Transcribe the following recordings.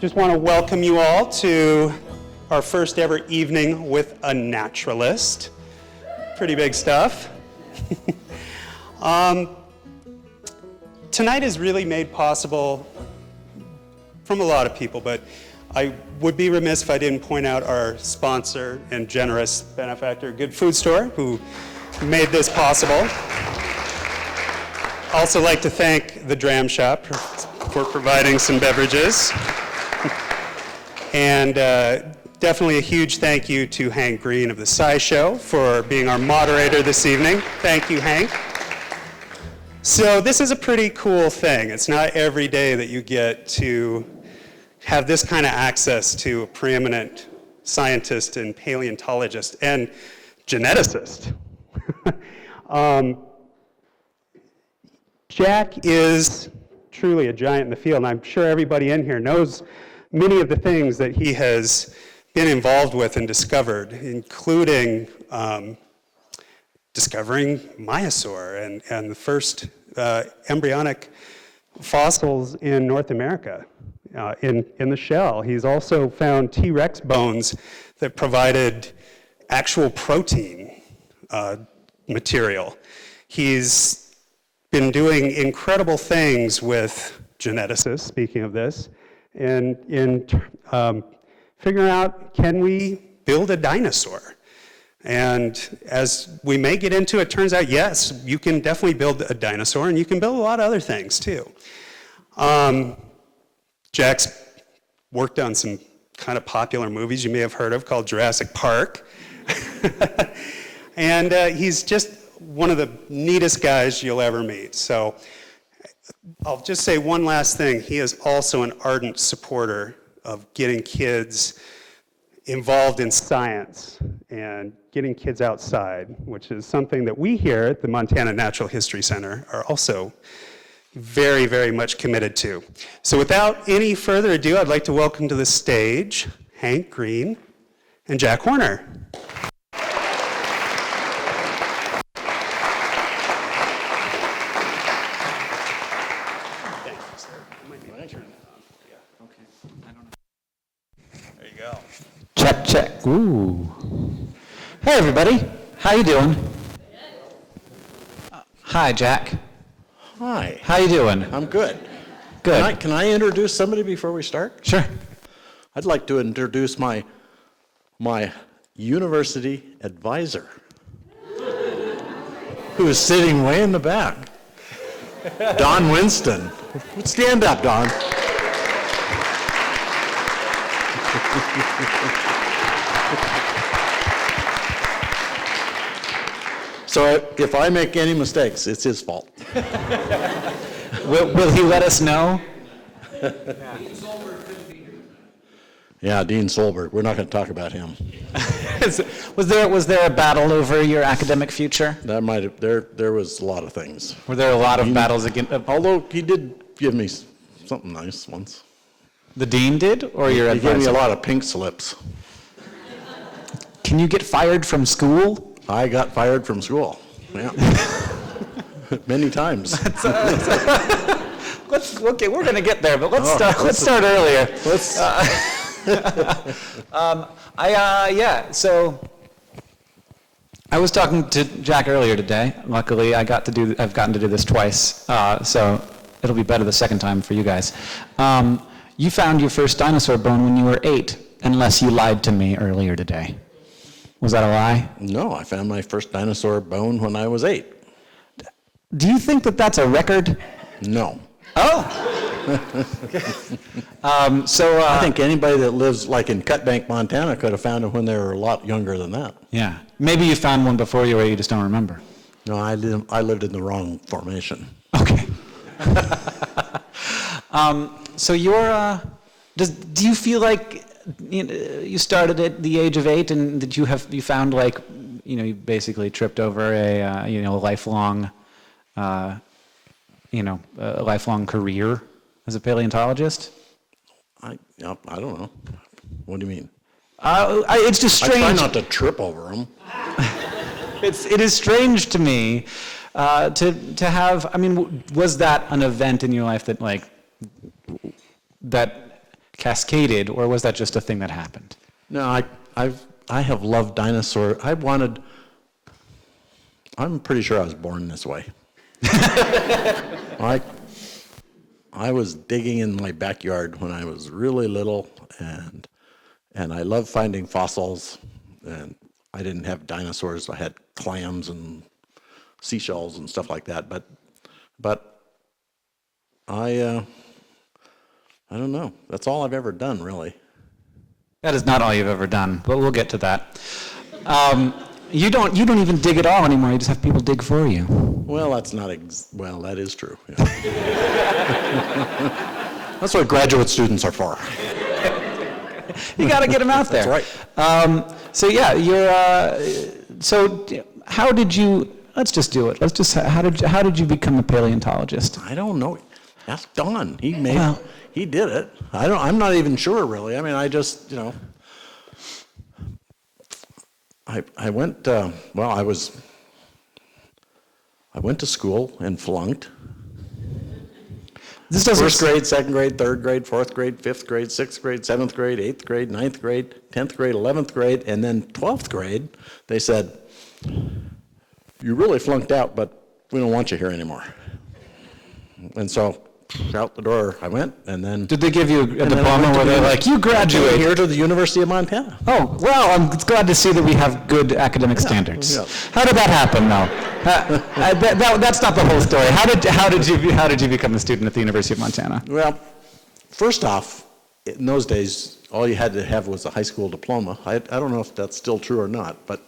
Just want to welcome you all to our first ever evening with a naturalist. Pretty big stuff. Tonight is really made possible from a lot of people, but I would be remiss if I didn't point out our sponsor and generous benefactor, Good Food Store, who made this possible. Also like to thank the Dram Shop for providing some beverages. And definitely a huge thank you to Hank Green of the SciShow for being our moderator this evening. Thank you, Hank. So this is a pretty cool thing. It's not every day that you get to have this kind of access to a preeminent scientist and paleontologist and geneticist. Jack is truly a giant in the field, and I'm sure everybody in here knows many of the things that he has been involved with and discovered, including discovering Maiasaur and the first embryonic fossils in North America in the shell. He's also found T-Rex bones that provided actual protein material. He's been doing incredible things with geneticists, speaking of this, and in figuring out, can we build a dinosaur? And as we may get into, it turns out, yes, you can definitely build a dinosaur, and you can build a lot of other things, too. Jack's worked on some kind of popular movies you may have heard of called Jurassic Park. And he's just one of the neatest guys you'll ever meet. So I'll just say one last thing. He is also an ardent supporter of getting kids involved in science and getting kids outside, which is something that we here at the Montana Natural History Center are also very, very much committed to. So without any further ado, I'd like to welcome to the stage Hank Green and Jack Horner. Check, check. Ooh. Hey, everybody. How you doing? Hi, Jack. Hi. How you doing? I'm good. Good. Can I introduce somebody before we start? Sure. I'd like to introduce my university advisor, who is sitting way in the back. Don Winston. Stand up, Don. So if I make any mistakes, it's his fault. Will he let us know? Yeah, Dean Solberg. We're not going to talk about him. Was there a battle over your academic future? That might have, there was a lot of things. Were there a lot of battles against? Although he did give me something nice once. The dean did, or your advisor? He gave me a lot of pink slips. Can you get fired from school? I got fired from school. Yeah. Many times. Okay, we're going to get there, but let's start earlier. So I was talking to Jack earlier today. Luckily, I've gotten to do this twice, so it'll be better the second time for you guys. You found your first dinosaur bone when you were 8, unless you lied to me earlier today. Was that a lie? No, I found my first dinosaur bone when I was 8. Do you think that that's a record? No. Oh! I think anybody that lives like in Cutbank, Montana could have found it when they were a lot younger than that. Yeah. Maybe you found one before you were, you just don't remember. No, I lived in the wrong formation. Okay. So you're, do you feel like you started at the age of 8 and that you found like, you basically tripped over a lifelong, a lifelong career as a paleontologist? I don't know. What do you mean? It's just strange. I try not to trip over them. It is strange to me to have. I mean, was that an event in your life that cascaded, or was that just a thing that happened? No, I have loved dinosaurs. I'm pretty sure I was born this way. I was digging in my backyard when I was really little, and I love finding fossils. And I didn't have dinosaurs. I had clams and seashells and stuff like that. But I don't know. That's all I've ever done, really. That is not all you've ever done, but we'll get to that. You don't even dig at all anymore. You just have people dig for you. Well, that's not well, that is true. Yeah. That's what graduate students are for. You got to get them out there. That's right. So yeah, so how did you? Let's just do it. How did you become a paleontologist? I don't know. Ask Don. He did it. I'm not even sure, really. I mean, I just, I went, I went to school and flunked. First grade, second grade, third grade, fourth grade, fifth grade, sixth grade, seventh grade, eighth grade, ninth grade, 10th grade, 11th grade, and then 12th grade, they said, you really flunked out, but we don't want you here anymore. And so out the door I went, and then... Did they give you a diploma where they're like, you graduate? Here to the University of Montana. Oh, well, I'm glad to see that we have good academic standards. Yeah. How did that happen, though? That's not the whole story. How did you become a student at the University of Montana? Well, first off, in those days, all you had to have was a high school diploma. I don't know if that's still true or not, but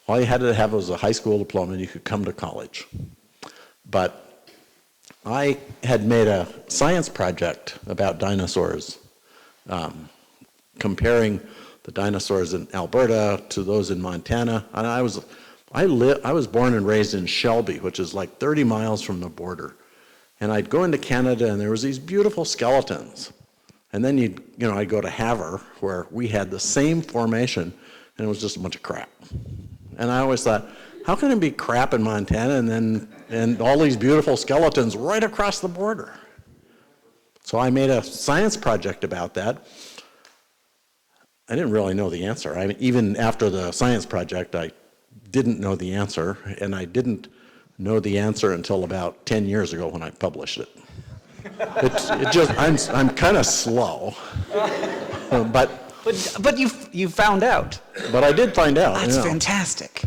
all you had to have was a high school diploma and you could come to college. But I had made a science project about dinosaurs, comparing the dinosaurs in Alberta to those in Montana. And I was born and raised in Shelby, which is like 30 miles from the border. And I'd go into Canada, and there was these beautiful skeletons. And then I'd go to Havre, where we had the same formation, and it was just a bunch of crap. And I always thought, how can it be crap in Montana and all these beautiful skeletons right across the border? So I made a science project about that. I didn't really know the answer. Even after the science project, I didn't know the answer, and I didn't know the answer until about 10 years ago when I published it. I'm kind of slow, But you found out. But I did find out. That's fantastic.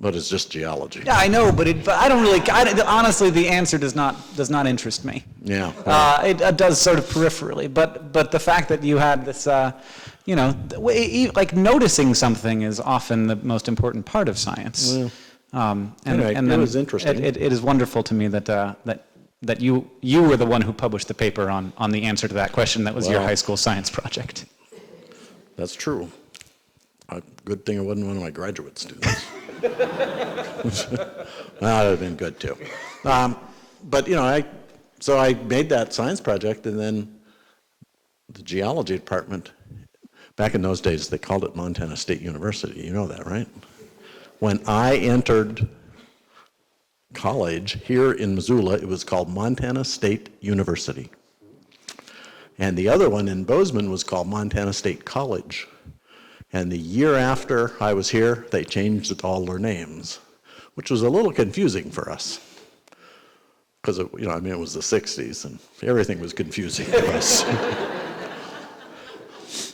But it's just geology. Yeah, I know, but I don't really. Honestly, the answer does not interest me. Yeah. It does sort of peripherally, but the fact that you had this, like noticing something is often the most important part of science. Well, it was interesting. It is wonderful to me that you were the one who published the paper on the answer to that question that was your high school science project. That's true. Good thing it wasn't one of my graduate students. That would have been good too. But I made that science project, and then the geology department, back in those days they called it Montana State University. You know that, right? When I entered college here in Missoula, it was called Montana State University. And the other one in Bozeman was called Montana State College. And the year after I was here, they changed all their names, which was a little confusing for us. Because, it was the 60s, and everything was confusing for us.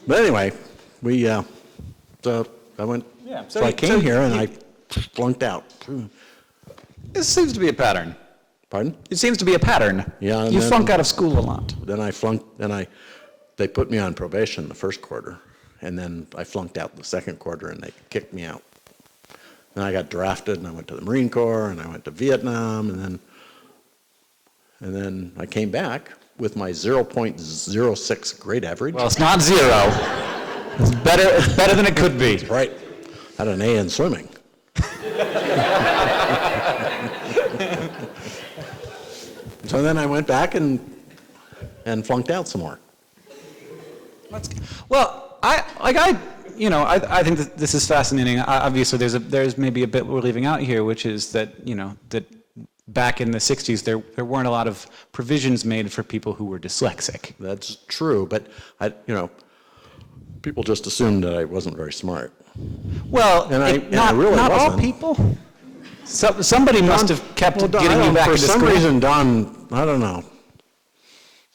But anyway, I came here and I flunked out. This seems to be a pattern. Pardon? It seems to be a pattern. Yeah. You flunk out of school a lot. Then I flunked, they put me on probation the first quarter. And then I flunked out the second quarter, and they kicked me out. And I got drafted, and I went to the Marine Corps, and I went to Vietnam, and then I came back with my 0.06 grade average. Well, it's not zero. It's better than it could be. Right. I had an A in swimming. So then I went back and flunked out some more. Well, I think that this is fascinating. Obviously, there's maybe a bit we're leaving out here, which is that that back in the 60s, there weren't a lot of provisions made for people who were dyslexic. That's true, but people just assumed that I wasn't very smart. Well, I really not all wasn't. people. Somebody must have kept Well, getting you back for into some school. reason, Don, I don't know,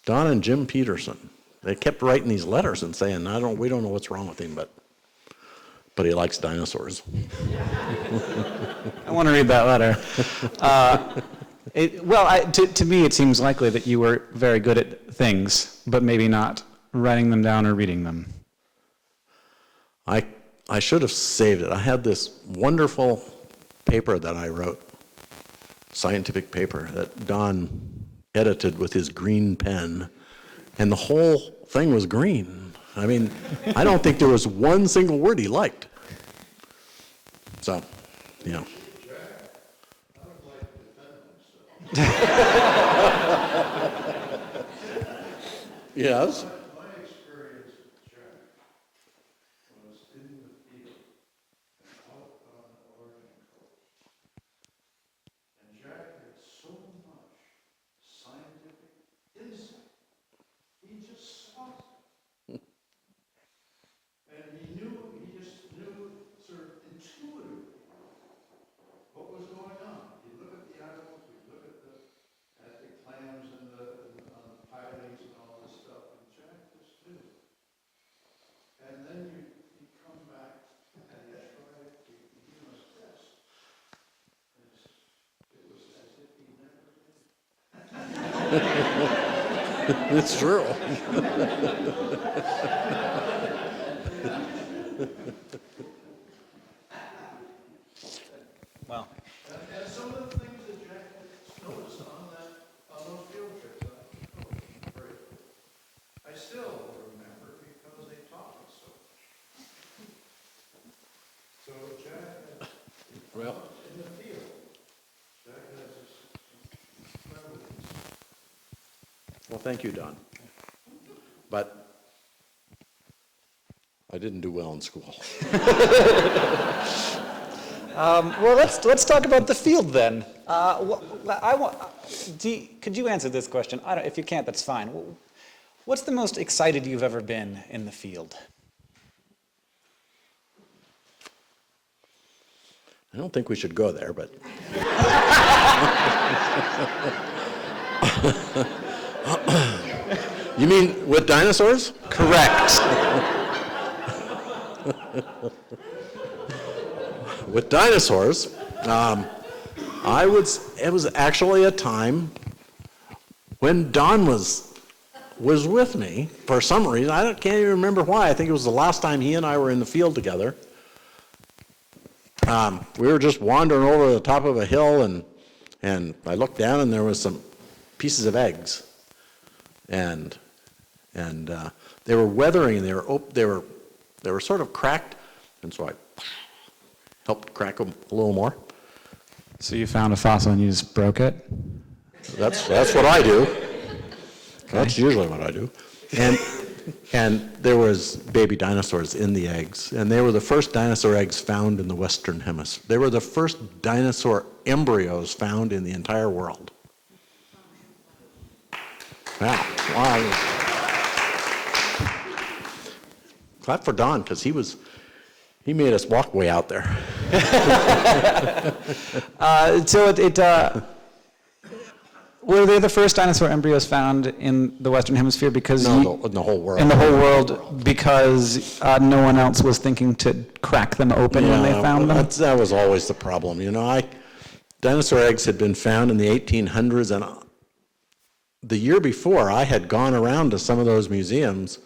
Don and Jim Peterson, they kept writing these letters and saying, we don't know what's wrong with him, but he likes dinosaurs. I want to read that letter. To me, it seems likely that you were very good at things, but maybe not writing them down or reading them. I should have saved it. I had this wonderful paper that I wrote, scientific paper, that Don edited with his green pen, and the whole thing was green. I mean, I don't think there was one single word he liked. So, you know. Yes? My experience with Jack was in the field and out on the Oregon coast. And Jack had so much scientific insight. He just saw it. And he just knew sort of intuitively what was going on. You look at the animals, you look at the clams and the pilings and all this stuff, and Jack just knew. And then you come back and you try to give us this. It was as if he never did. It's true. Well, And some of the things that Jack had noticed on those field trips, I still remember because they taught us so. So Jack had, Well, in the field, Jack has this incredible insight. well, thank you, Don. But I didn't do well in school. well, let's talk about the field then. Could you answer this question? If you can't, that's fine. What's the most excited you've ever been in the field? I don't think we should go there, but. You mean with dinosaurs? Correct. With dinosaurs, it was actually a time when Don was with me for some reason. Can't even remember why. I think it was the last time he and I were in the field together. We were just wandering over the top of a hill, and I looked down, and there was some pieces of eggs, and they were weathering, and they were sort of cracked, and so I helped crack them a little more. So you found a fossil and you just broke it? That's what I do. That's usually what I do. And there was baby dinosaurs in the eggs, and they were the first dinosaur eggs found in the Western Hemisphere. They were the first dinosaur embryos found in the entire world. Wow. Clap for Don, because he made us walk way out there. Were they the first dinosaur embryos found in the Western Hemisphere because In the whole world. in the whole world because no one else was thinking to crack them open when they found them? That was always the problem. Dinosaur eggs had been found in the 1800s, and the year before, I had gone around to some of those museums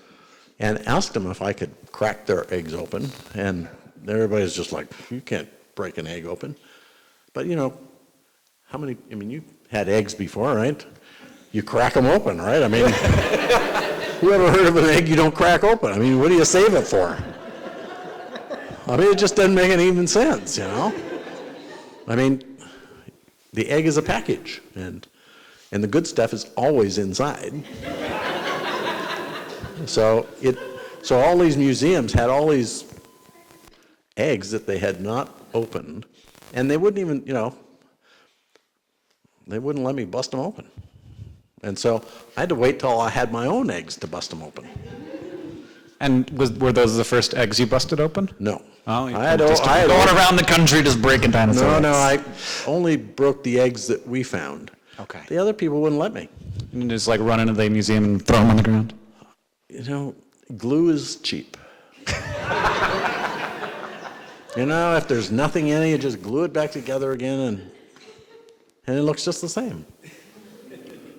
and asked them if I could crack their eggs open, and everybody's just like, you can't break an egg open. But how many, you had eggs before, right? You crack them open, right? Who ever heard of an egg you don't crack open? What do you save it for? It just doesn't make any even sense, the egg is a package, and the good stuff is always inside. So all these museums had all these eggs that they had not opened, and they wouldn't even, they wouldn't let me bust them open. And so I had to wait till I had my own eggs to bust them open. And were those the first eggs you busted open? No. Oh, you I had going around the country just breaking dinosaur No, eggs. I only broke the eggs that we found. Okay. The other people wouldn't let me. You just like run into the museum and throw them on the ground? You know, glue is cheap. You know, if there's nothing in it, you just glue it back together again, and it looks just the same.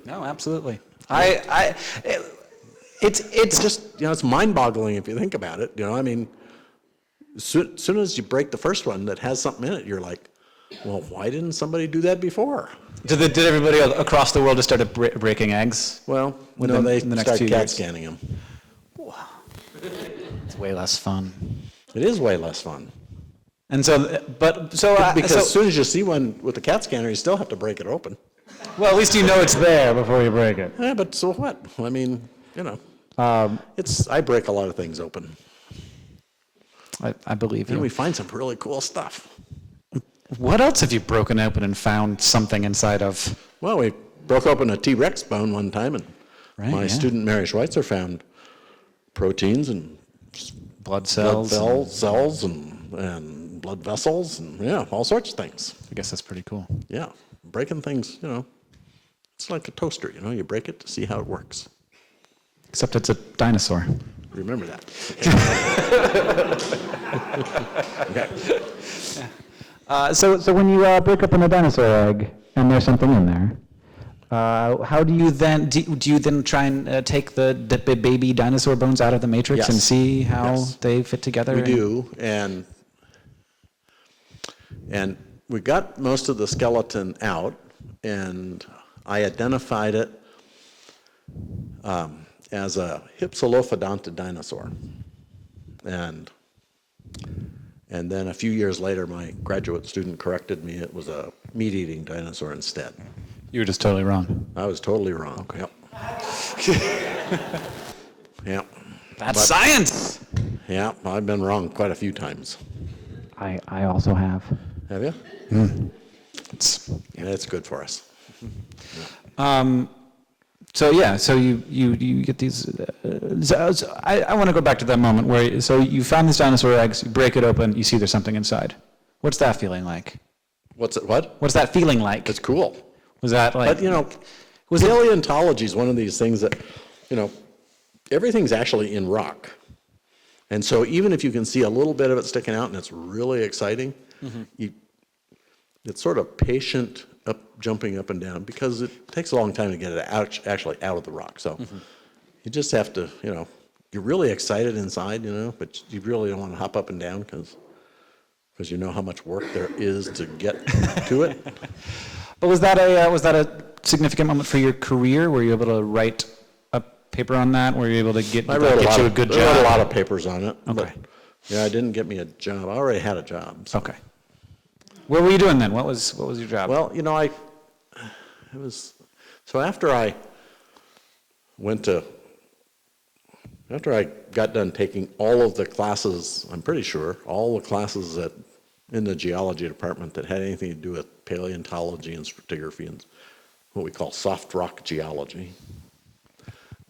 No, absolutely. It's just, you know, it's mind-boggling if you think about it. You know, I mean, as soon as you break the first one that has something in it, you're like, well, why didn't somebody do that before? Did everybody across the world just start breaking eggs? Well, Within they the next start few CAT years. scanning them. It's way less fun. It is way less fun. And so, Because as soon as you see one with the CAT scanner, you still have to break it open. well, at least you know it's there before you break it. Yeah, but so what? I mean, you know, I break a lot of things open. I believe And you. we find some really cool stuff. What else have you broken open and found something inside of? Well, we broke open a T-Rex bone one time, and Right, my yeah. student Mary Schweitzer found proteins and Blood cells. cells and blood vessels and, yeah, all sorts of things. I guess that's pretty cool. Yeah, breaking things, you know, it's like a toaster, you know, you break it to see how it works. Except it's a dinosaur. Remember that. Okay. So when you break open a dinosaur egg and there's something in there, how do you then do you then try and take the baby dinosaur bones out of the matrix and Yes. see how Yes. they fit together? We do, and we got most of the skeleton out, and I identified it as a hypsilophodontid dinosaur. And then a few years later, my graduate student corrected me. It was a meat-eating dinosaur instead. You were just totally wrong. I was totally wrong. Okay. Yep. Yep. That's science. Yeah, I've been wrong quite a few times. I also have. Have you? It's, Yeah, it's good for us. so you get these. I want to go back to that moment where you found these dinosaur eggs, you break it open, you see there's something inside. What's that feeling like? What's it? What? What's that feeling like? It's cool. Was that like? But, you know, paleontology is one of these things that, you know, everything's actually in rock. And so even if you can see a little bit of it sticking out and it's really exciting, it's sort of patient jumping up and down because it takes a long time to get it actually out of the rock. So you just have to, you know, you're really excited inside, you know, but you really don't want to hop up and down because you know how much work there is to get to it. But was that a significant moment for your career? Were you able to write a paper on that? Were you able to get you a good job? I wrote a lot of papers on it. Okay. But, yeah, I didn't get me a job. I already had a job. So. Okay. What were you doing then? What was your job? Well, you know, so after I got done taking all of the classes, I'm pretty sure, all the classes in the geology department that had anything to do with paleontology and stratigraphy and what we call soft rock geology,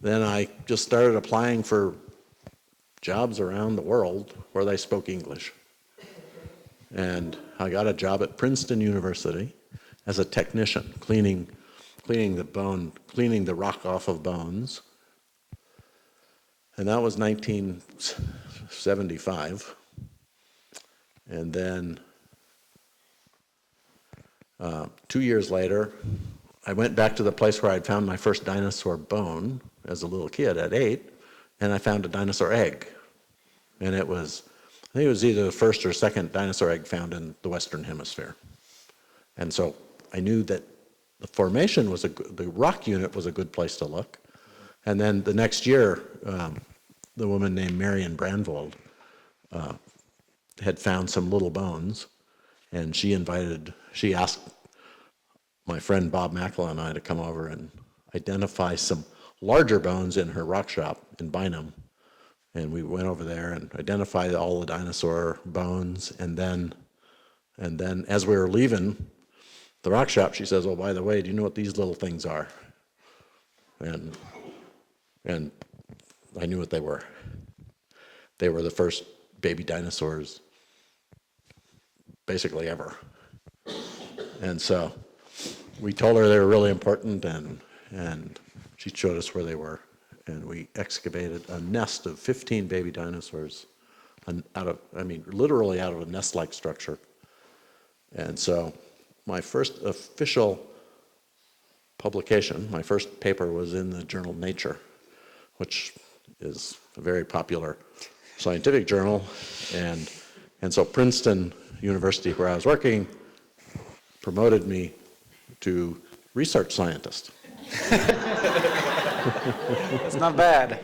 then I just started applying for jobs around the world where they spoke English. And I got a job at Princeton University as a technician, cleaning the rock off of bones. And that was 1975. And then 2 years later, I went back to the place where I'd found my first dinosaur bone as a little kid at 8, and I found a dinosaur egg. And I think it was either the first or second dinosaur egg found in the Western Hemisphere. And so I knew that the formation the rock unit was a good place to look. And then the next year, the woman named Marion Brandvold had found some little bones, and she asked my friend Bob Mackla and I to come over and identify some larger bones in her rock shop in Bynum. And we went over there and identified all the dinosaur bones, and then as we were leaving, the rock shop, she says, "Oh, by the way, do you know what these little things are?" And I knew what they were. They were the first baby dinosaurs, basically ever. And so we told her they were really important, and she showed us where they were. And we excavated a nest of 15 baby dinosaurs literally out of a nest-like structure. And so my first official publication, my first paper was in the journal Nature, which is a very popular scientific journal. And so Princeton University, where I was working, promoted me to research scientist. That's not bad.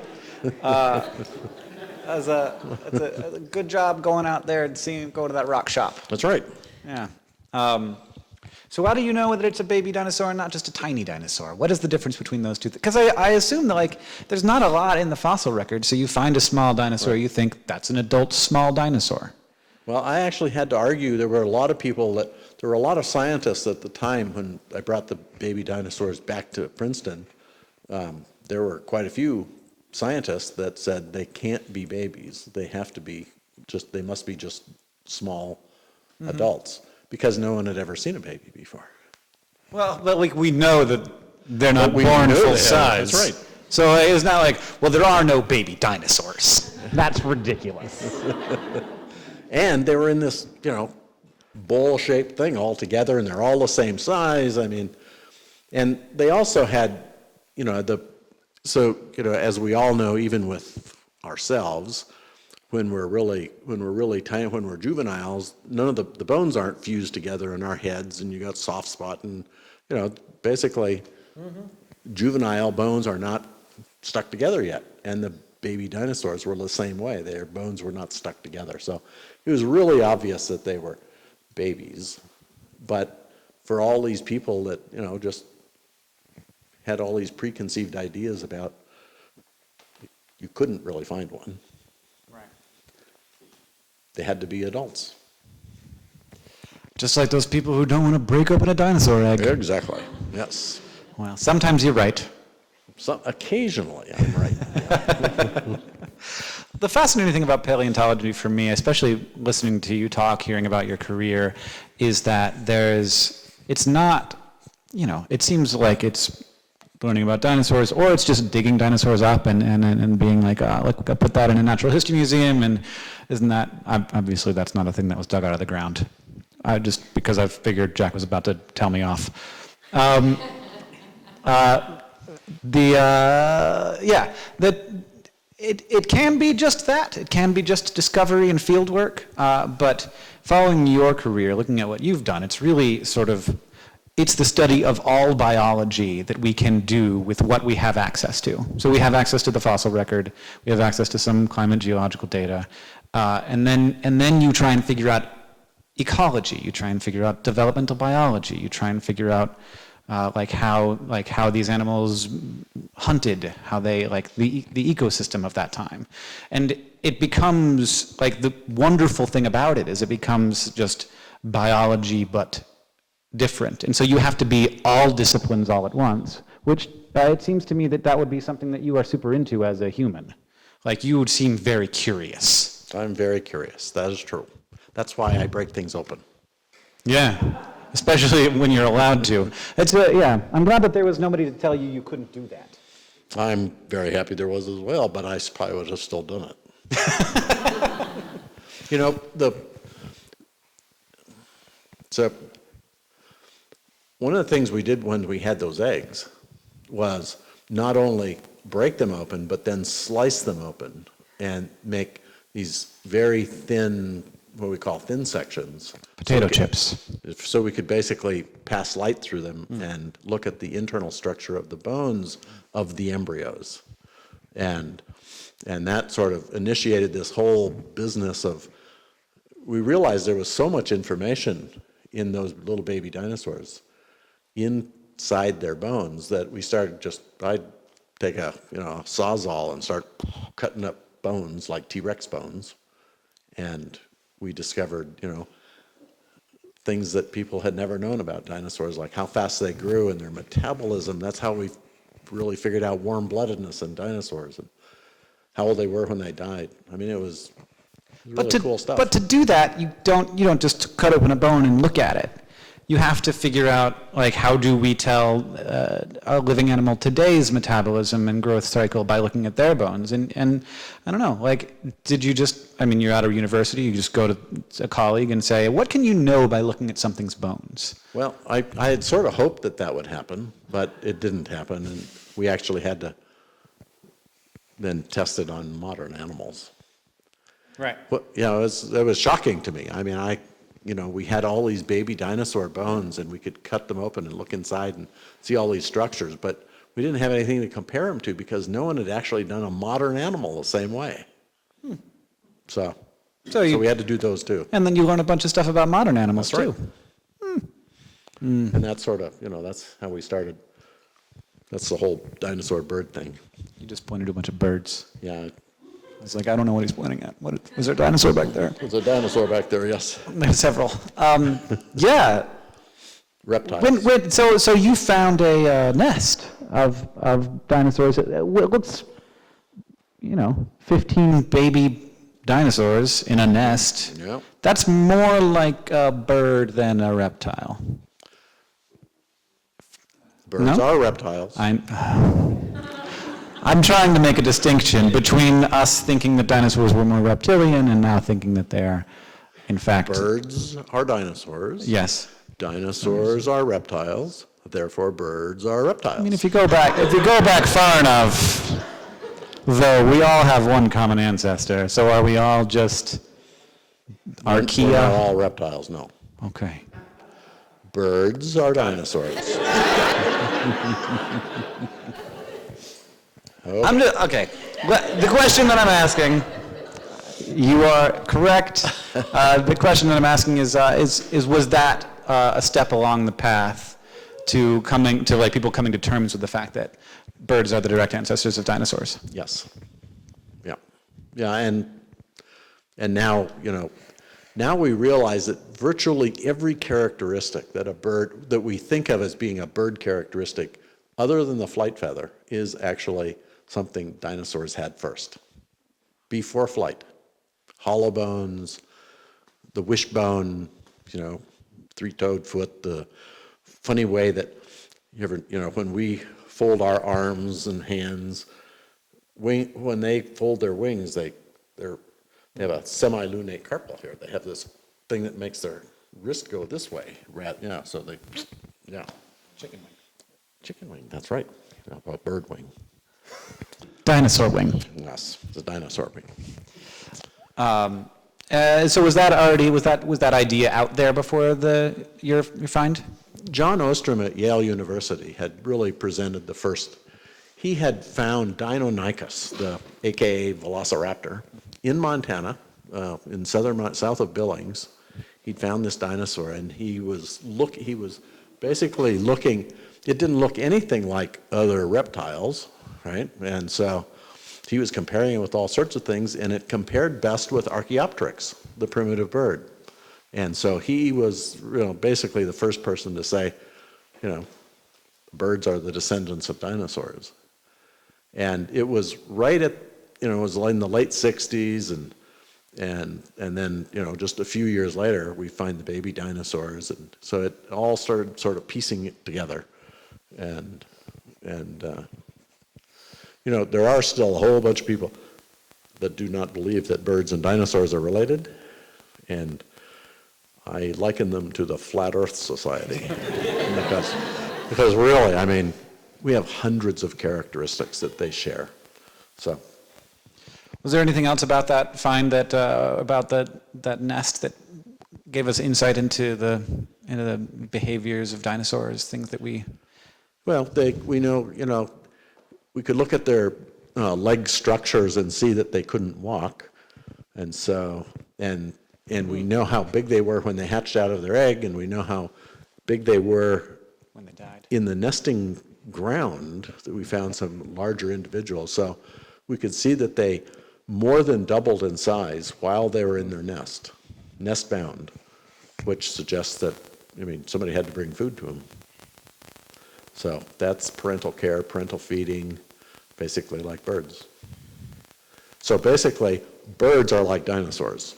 That's a good job going out there and go to that rock shop. That's right. Yeah. So how do you know whether it's a baby dinosaur and not just a tiny dinosaur? What is the difference between those two? Because I assume that there's not a lot in the fossil record. So you find a small dinosaur, you think that's an adult small dinosaur. Well, I actually had to argue. There were a lot of scientists at the time when I brought the baby dinosaurs back to Princeton. There were quite a few scientists that said they can't be babies. They must be just small adults, because no one had ever seen a baby before. Well, but we know that they're not born full size. That's right. So it's not like, well, there are no baby dinosaurs. That's ridiculous. And they were in this, bowl-shaped thing all together, and they're all the same size. And they also had, as we all know, even with ourselves, when we're really tiny, when we're juveniles, none of the bones aren't fused together in our heads, and you got soft spot, and basically, juvenile bones are not stuck together yet, and the baby dinosaurs were the same way. Their bones were not stuck together, so it was really obvious that they were babies. But for all these people that just had all these preconceived ideas about, you couldn't really find one. Right. They had to be adults. Just like those people who don't want to break open a dinosaur egg. Exactly. Yes. Well, sometimes you're right. Occasionally, I'm right. The fascinating thing about paleontology for me, especially listening to you talk, hearing about your career, is that it's not, it seems like it's learning about dinosaurs, or it's just digging dinosaurs up and being like, look, I put that in a natural history museum, and isn't that, obviously that's not a thing that was dug out of the ground. Because I figured Jack was about to tell me off. It can be just that. It can be just discovery and field work. But following your career, looking at what you've done, it's really it's the study of all biology that we can do with what we have access to. So we have access to the fossil record. We have access to some climate geological data. And then you try and figure out ecology. You try and figure out developmental biology. You try and figure out how these animals hunted, how they the ecosystem of that time. And it becomes the wonderful thing about it is it becomes just biology but different. And so you have to be all disciplines all at once, which it seems to me that would be something that you are super into as a human. You would seem very curious. I'm very curious. That is true. That's why I break things open. Yeah. Especially when you're allowed to. I'm glad that there was nobody to tell you couldn't do that. I'm very happy there was as well, but I probably would have still done it. So one of the things we did when we had those eggs was not only break them open, but then slice them open and make these very thin, what we call thin sections. Potato chips. So we could basically pass light through them and look at the internal structure of the bones of the embryos. And that sort of initiated this whole business of, we realized there was so much information in those little baby dinosaurs inside their bones that we started I'd take a Sawzall and start cutting up bones like T-Rex bones. And we discovered, things that people had never known about dinosaurs, like how fast they grew and their metabolism. That's how we really figured out warm-bloodedness in dinosaurs and how old they were when they died. I mean, it was really cool stuff. But to do that, you don't just cut open a bone and look at it. You have to figure out, like, how do we tell a living animal today's metabolism and growth cycle by looking at their bones? And I don't know, like, did you just, I mean, you're out of university, you just go to a colleague and say, what can you know by looking at something's bones? Well, I had sort of hoped that would happen, but it didn't happen, and we actually had to then test it on modern animals. Right. Well, it was shocking to me. I mean, we had all these baby dinosaur bones, and we could cut them open and look inside and see all these structures, but we didn't have anything to compare them to because no one had actually done a modern animal the same way. So we had to do those too. And then you learn a bunch of stuff about modern animals That's too. right. And that's sort of, that's how we started. That's the whole dinosaur bird thing. You just pointed to a bunch of birds. Yeah. It's like, I don't know what he's pointing at. Is there a dinosaur back there? There's a dinosaur back there, yes. There's several. Yeah. Reptiles. So you found a nest of dinosaurs. It looks, 15 baby dinosaurs in a nest. Yeah. That's more like a bird than a reptile. Birds No? are reptiles. I'm trying to make a distinction between us thinking that dinosaurs were more reptilian and now thinking that they're, in fact... Birds are dinosaurs. Yes. Dinosaurs are reptiles. Therefore, birds are reptiles. I mean, if you go back far enough, though, we all have one common ancestor. So are we all just We're not archaea? all reptiles, no. Okay. Birds are dinosaurs. Okay. The question that I'm asking, you are correct. The question that I'm asking is was that a step along the path to people coming to terms with the fact that birds are the direct ancestors of dinosaurs? Yes. Yeah. Yeah, and now, now we realize that virtually every characteristic that we think of as being a bird characteristic, other than the flight feather, is actually something dinosaurs had first, before flight. Hollow bones, the wishbone, three-toed foot, the funny way that when we fold our arms and hands, when they fold their wings, they have a semi-lunate carpal here. They have this thing that makes their wrist go this way. So they, Chicken wing. Chicken wing, that's right. A bird wing. Dinosaur wing. Yes, it's a dinosaur wing. So was that idea out there before your find? John Ostrom at Yale University had really presented the first. He had found Deinonychus, aka Velociraptor, in Montana, in south of Billings. He'd found this dinosaur, and he was basically looking. It didn't look anything like other reptiles, right? And so he was comparing it with all sorts of things, and it compared best with Archaeopteryx, the primitive bird. And so he was basically the first person to say, birds are the descendants of dinosaurs. And it was right at, it was in the late 60s, and then, just a few years later, we find the baby dinosaurs. And so it all started sort of piecing it together. And there are still a whole bunch of people that do not believe that birds and dinosaurs are related. And I liken them to the Flat Earth Society. because really, I mean, we have hundreds of characteristics that they share. So, was there anything else about that find about that nest that gave us insight into the behaviors of dinosaurs, things that we? Well, we know, we could look at their leg structures and see that they couldn't walk, and so and we know how big they were when they hatched out of their egg, and we know how big they were When they died. in the nesting ground. That we found some larger individuals, so we could see that they more than doubled in size while they were in their nest bound, which suggests that, I mean, somebody had to bring food to them. So that's parental care, parental feeding, basically like birds. So basically, birds are like dinosaurs.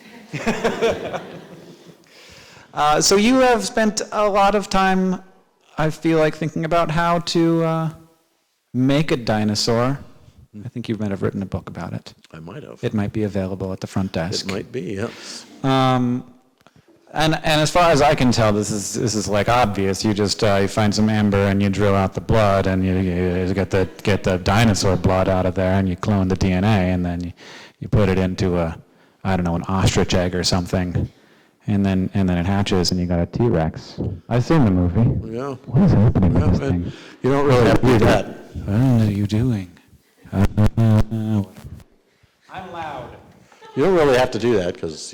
So you have spent a lot of time, I feel like, thinking about how to make a dinosaur. I think you might have written a book about it. I might have. It might be available at the front desk. It might be, yes. And as far as I can tell, this is like obvious. You just you find some amber and you drill out the blood and you get the dinosaur blood out of there and you clone the DNA and then you put it into an ostrich egg or something, and then it hatches and you got a T-Rex. I've seen the movie. Yeah. What is happening with this thing? You don't really have to do that. What are you doing? I'm loud. You don't really have to do that because,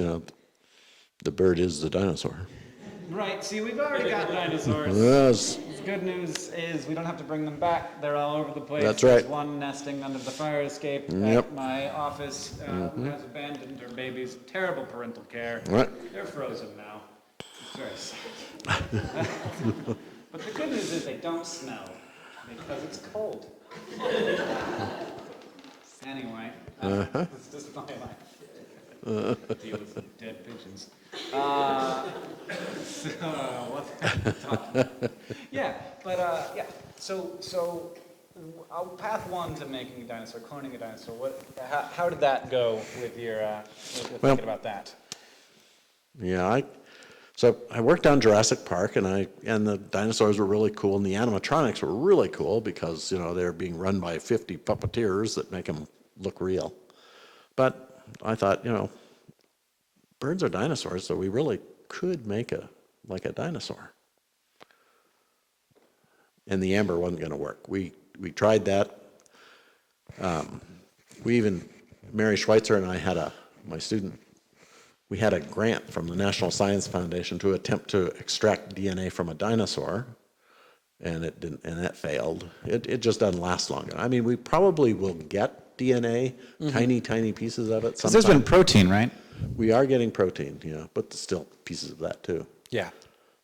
the bird is the dinosaur. Right, see, we've already got dinosaurs. Yes. The good news is we don't have to bring them back. They're all over the place. That's right. There's one nesting under the fire escape Yep. at my office who has abandoned her babies. Terrible parental care. Right. They're frozen now. It's very sad. But the good news is they don't smell because it's cold. Anyway, that's just my life. Deal with dead pigeons. Yeah, but yeah. So path one to making a dinosaur, cloning a dinosaur. How did that go with your thinking about that? Yeah, so I worked on Jurassic Park, and the dinosaurs were really cool, and the animatronics were really cool because they're being run by 50 puppeteers that make them look real. But I thought, birds are dinosaurs, so we really could make a dinosaur. And the amber wasn't going to work. We tried that. Mary Schweitzer and I my student, we had a grant from the National Science Foundation to attempt to extract DNA from a dinosaur, and it didn't, and that failed. It just doesn't last long. I mean, we probably will get DNA, tiny pieces of it. Because there's been protein, right? We are getting protein, but there's still pieces of that too. Yeah.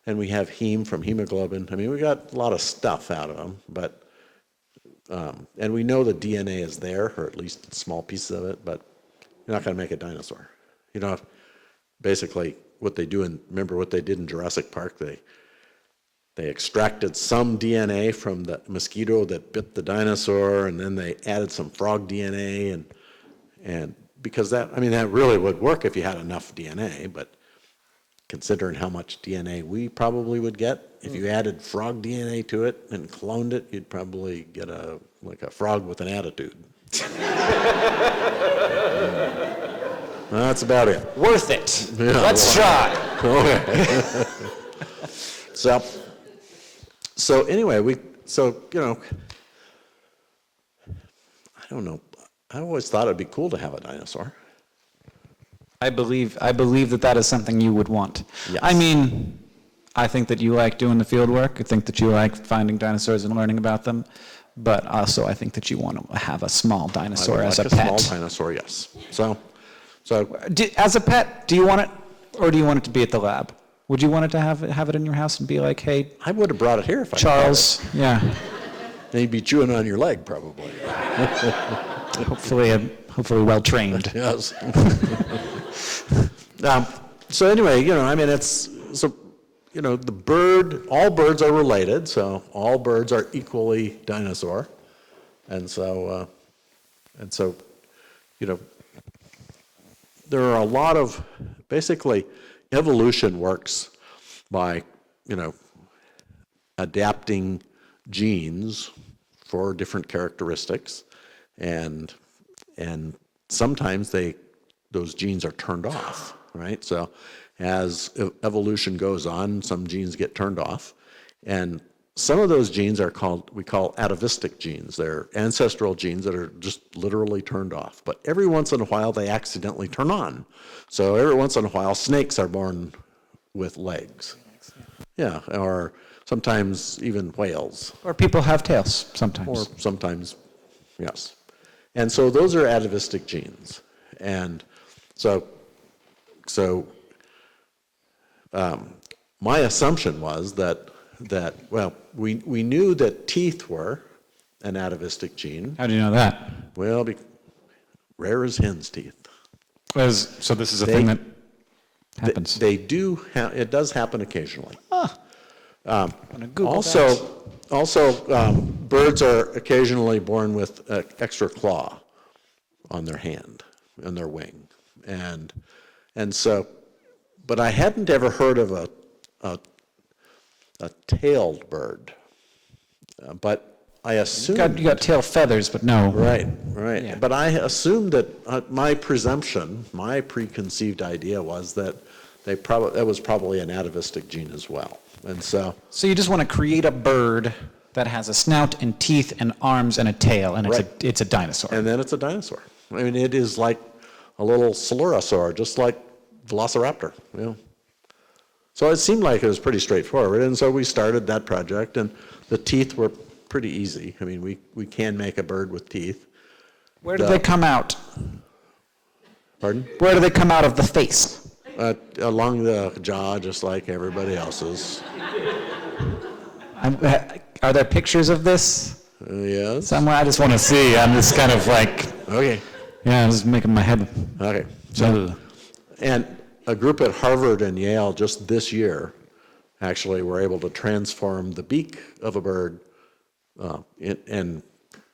And we have heme from hemoglobin. I mean, we got a lot of stuff out of them, but and we know the DNA is there, or at least small pieces of it, but you're not going to make a dinosaur. Basically what they do, and remember what they did in Jurassic Park, they extracted some DNA from the mosquito that bit the dinosaur, and then they added some frog DNA, and because that really would work if you had enough DNA, but considering how much DNA we probably would get, if you added frog DNA to it and cloned it, you'd probably get a frog with an attitude. That's about it. Worth it. Yeah, Let's try. Okay. So anyway, I don't know. I always thought it'd be cool to have a dinosaur. I believe that is something you would want. Yes. I mean, I think that you like doing the field work. I think that you like finding dinosaurs and learning about them. But also, I think that you want to have a small dinosaur as a pet. Small dinosaur, yes. So as a pet, do you want it, or do you want it to be at the lab? Would you want it to have it in your house and be like, hey, I would have brought it here if I Charles? Yeah. Then you'd be chewing on your leg, probably. Hopefully well trained. Yes. So anyway, all birds are related, so all birds are equally dinosaur, and so there are a lot of, basically, evolution works by, adapting genes for different characteristics, and sometimes those genes are turned off, right? So as evolution goes on, some genes get turned off, and some of those genes we call atavistic genes. They're ancestral genes that are just literally turned off. But every once in a while, they accidentally turn on. So every once in a while, snakes are born with legs. Yeah, or sometimes even whales. Or people have tails sometimes. Or sometimes, yes. And so those are atavistic genes. And so My assumption was that well, we knew that teeth were an atavistic gene. How do you know that? Well, rare as hen's teeth. So this is a thing that happens. They do. It does happen occasionally. I'm gonna Google Also, birds are occasionally born with an extra claw on their hand, on their wing, and so. But I hadn't ever heard of a tailed bird. But I assumed You got tail feathers, but no. right. Yeah. But I assumed that my preconceived idea was that that was probably an atavistic gene as well, and so. So you just want to create a bird that has a snout and teeth and arms and a tail, and it's a dinosaur. And then it's a dinosaur. I mean, it is like a little coelurosaur, just like Velociraptor. You know. So it seemed like it was pretty straightforward, and so we started that project, and the teeth were pretty easy. I mean, we can make a bird with teeth. Where do they come out? Pardon? Where do they come out of the face? Along the jaw, just like everybody else's. Are there pictures of this Yes. somewhere? I just want to see. I'm just kind of like, Okay. yeah, I'm just making my head. Okay. So, and a group at Harvard and Yale just this year actually were able to transform the beak of a bird and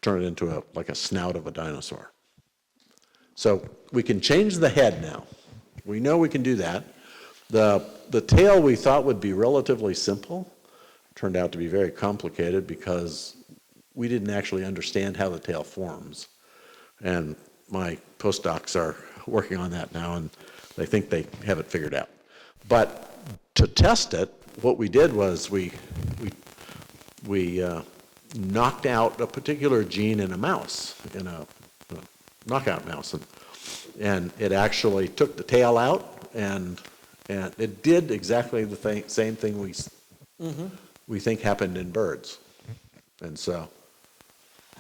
turn it into like a snout of a dinosaur. So we can change the head now. We know we can do that. The tail we thought would be relatively simple turned out to be very complicated because we didn't actually understand how the tail forms. And my postdocs are working on that now, and they think they have it figured out. But to test it, what we did was we knocked out a particular gene in a mouse, in a knockout mouse, and it actually took the tail out, and it did exactly the same thing we think happened in birds. And so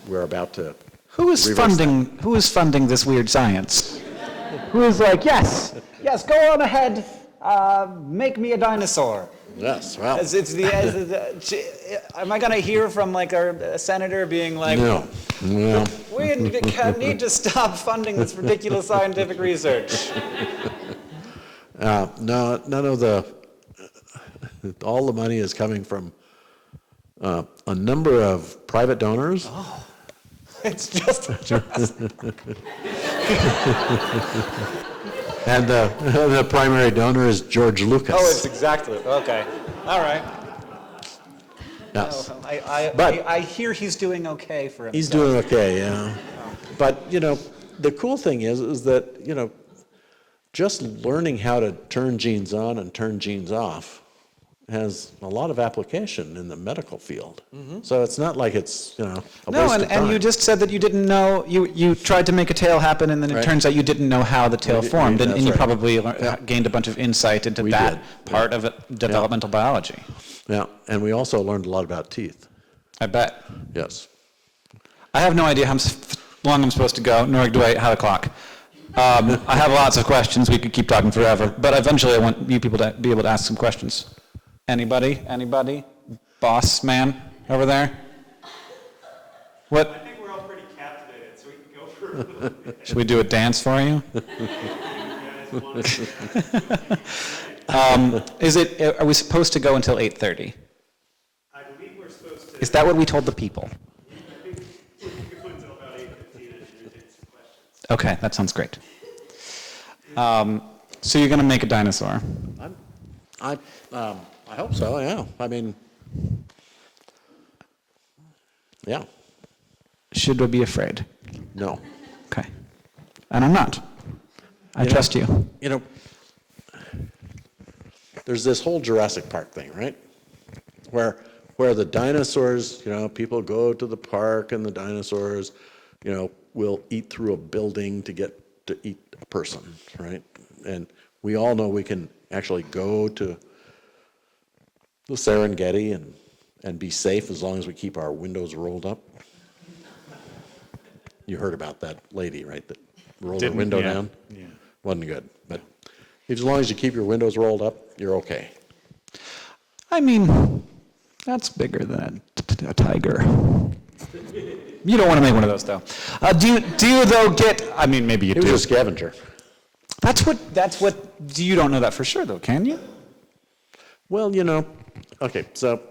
we're about to Who is funding this weird science? Who is like, yes, go on ahead, make me a dinosaur. Yes, well, Am I gonna hear from like a senator being like, no, we need to stop funding this ridiculous scientific research? no, none of all the money is coming from a number of private donors. Oh, it's just And the primary donor is George Lucas. Oh, it's exactly, okay, all right. Yes. I hear he's doing okay for himself. He's doing okay, yeah. But, the cool thing is that, just learning how to turn genes on and turn genes off has a lot of application in the medical field. So it's not like it's, a waste of time. And you just said that you didn't know, you tried to make a tail happen, and then it Right. turns out you didn't know how the tail formed, and that's you right. probably gained a bunch of insight into We that did, part of developmental biology. Yeah, and we also learned a lot about teeth. I bet. Yes. I have no idea how long I'm supposed to go, nor do I have a clock. I have lots of questions. We could keep talking forever, but eventually I want you people to be able to ask some questions. Anybody? Boss man over there? What? I think we're all pretty captivated, so we can go for a little bit. Should we do a dance for you? Are we supposed to go until 8:30? I believe we're supposed to. Is that what we told the people? I think we can go until about 8:15 and entertain some questions. Okay, that sounds great. So you're gonna make a dinosaur. I hope so, yeah. I mean, yeah, Should we be afraid? no. Okay. And I'm not. I trust you. There's this whole Jurassic Park thing, right? Where the dinosaurs, people go to the park and the dinosaurs, will eat through a building to get to eat a person, right? And we all know we can actually go to the Serengeti and be safe as long as we keep our windows rolled up. You heard about that lady, right, that rolled her window down? Yeah. Wasn't good. But As long as you keep your windows rolled up, you're okay. I mean, that's bigger than a tiger. You don't want to make one of those, though. Do you though get? I mean, maybe you He do. was a scavenger. That's what. You don't know that for sure, though, can you? Well, okay, so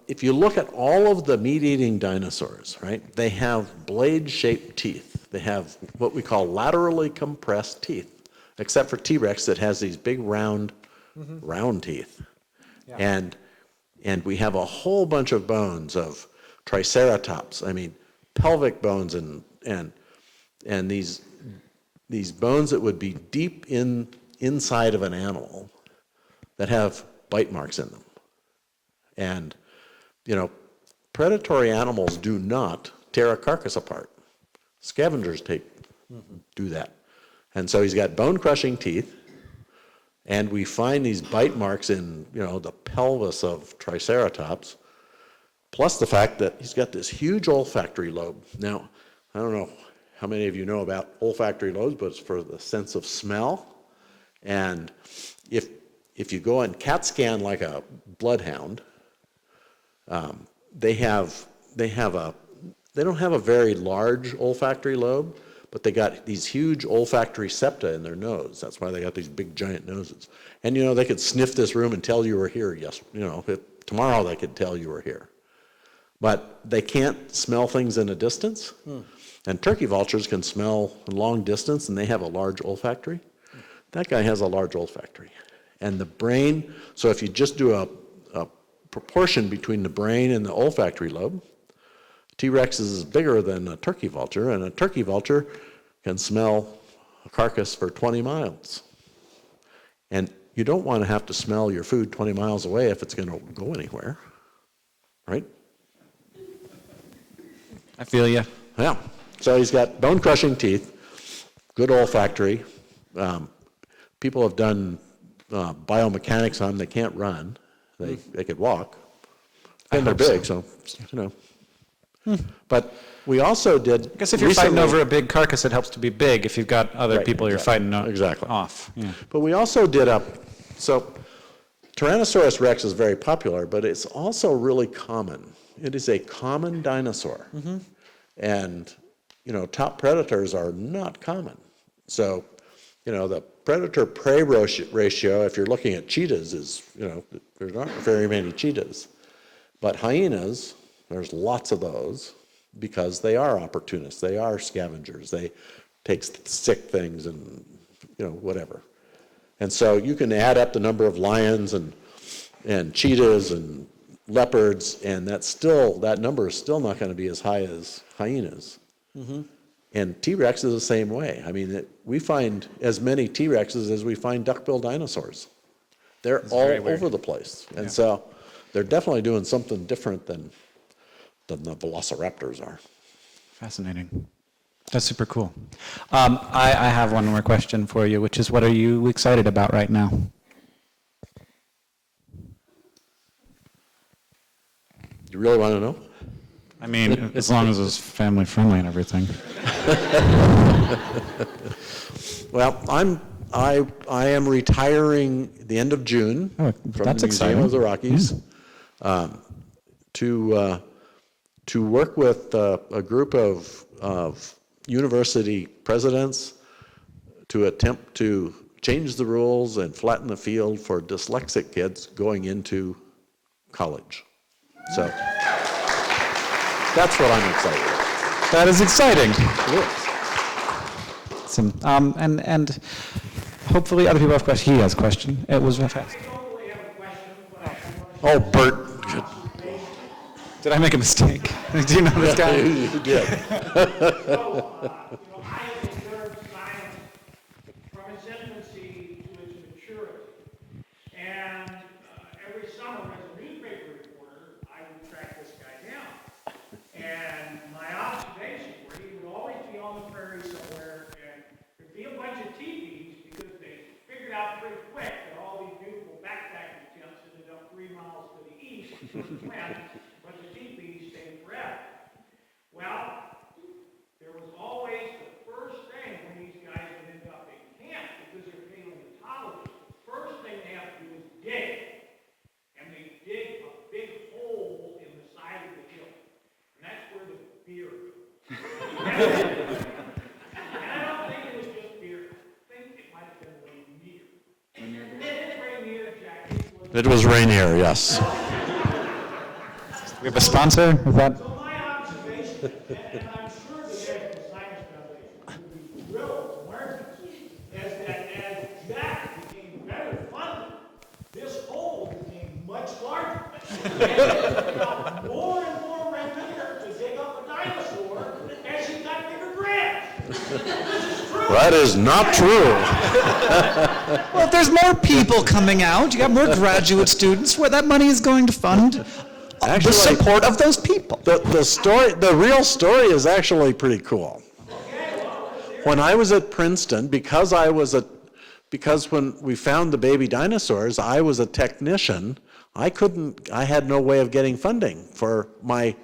if you look at all of the meat-eating dinosaurs, right, they have blade-shaped teeth. They have what we call laterally compressed teeth, except for T-Rex that has these big round teeth. Yeah. And we have a whole bunch of bones of Triceratops. I mean, pelvic bones and these bones that would be deep inside of an animal that have bite marks in them. And, predatory animals do not tear a carcass apart. Scavengers do that. And so he's got bone-crushing teeth, and we find these bite marks in, the pelvis of Triceratops, plus the fact that he's got this huge olfactory lobe. Now, I don't know how many of you know about olfactory lobes, but it's for the sense of smell. And if you go and CAT scan like a bloodhound, they don't have a very large olfactory lobe, but they got these huge olfactory septa in their nose. That's why they got these big giant noses. And they could sniff this room and tell you were here. Yes, tomorrow they could tell you were here. But they can't smell things in a distance. And turkey vultures can smell a long distance, and they have a large olfactory. That guy has a large olfactory. And the brain, so if you just do a proportion between the brain and the olfactory lobe, T-Rex is bigger than a turkey vulture, and a turkey vulture can smell a carcass for 20 miles. And you don't want to have to smell your food 20 miles away if it's going to go anywhere, right? I feel you. Yeah. So he's got bone-crushing teeth, good olfactory. People have done biomechanics on them. They can't run. They could walk. And they're big, so. But we also did. I guess if you're fighting over a big carcass, it helps to be big. If you've got other people you're fighting off. Yeah. But we also did so Tyrannosaurus rex is very popular, but it's also really common. It is a common dinosaur. And, top predators are not common. So, the predator-prey ratio, if you're looking at cheetahs, is, there's not very many cheetahs. But hyenas, there's lots of those because they are opportunists. They are scavengers. They take sick things and, whatever. And so you can add up the number of lions and cheetahs and leopards, and that number is still not going to be as high as hyenas. And T-Rex is the same way. I mean, we find as many T-Rexes as we find duck-billed dinosaurs. They're all over the place. And so they're definitely doing something different than the velociraptors are. Fascinating. That's super cool. I have one more question for you, which is, what are you excited about right now? You really want to know? I mean, as long as it's family friendly and everything. Well, I am retiring the end of June from that's the Museum exciting. of the Rockies to work with a group of university presidents to attempt to change the rules and flatten the field for dyslexic kids going into college. So that's what I'm excited about. That is exciting. It is. Awesome. And hopefully other people have questions. He has a question. It was fast. Oh, Bert. Did I make a mistake? Do you know this guy? You did. I have observed science from its infancy to its maturity. And every summer, as a newspaper reporter, I would track this guy down. And my observation were he would always be on the prairie somewhere, and there'd be a bunch of teepees because they figured out pretty quick that all these beautiful backpacking tents ended up 3 miles to the east from the wind, but the teepees stayed forever. Well, there was always It was Rainier, yes. We have a sponsor? Is that? So my observation, and I'm sure the National Science Foundation would be thrilled to learn this, is that as Jack became better funded, this hole became much larger. And it got more and more regular to dig up a dinosaur as he got bigger grants. This is true. That is not true. Well, if there's more people coming out, you got more graduate students, where that money is going to fund Actually, the support of those people. The real story is actually pretty cool. When I was at Princeton, because when we found the baby dinosaurs, I was a technician, I had no way of getting funding for my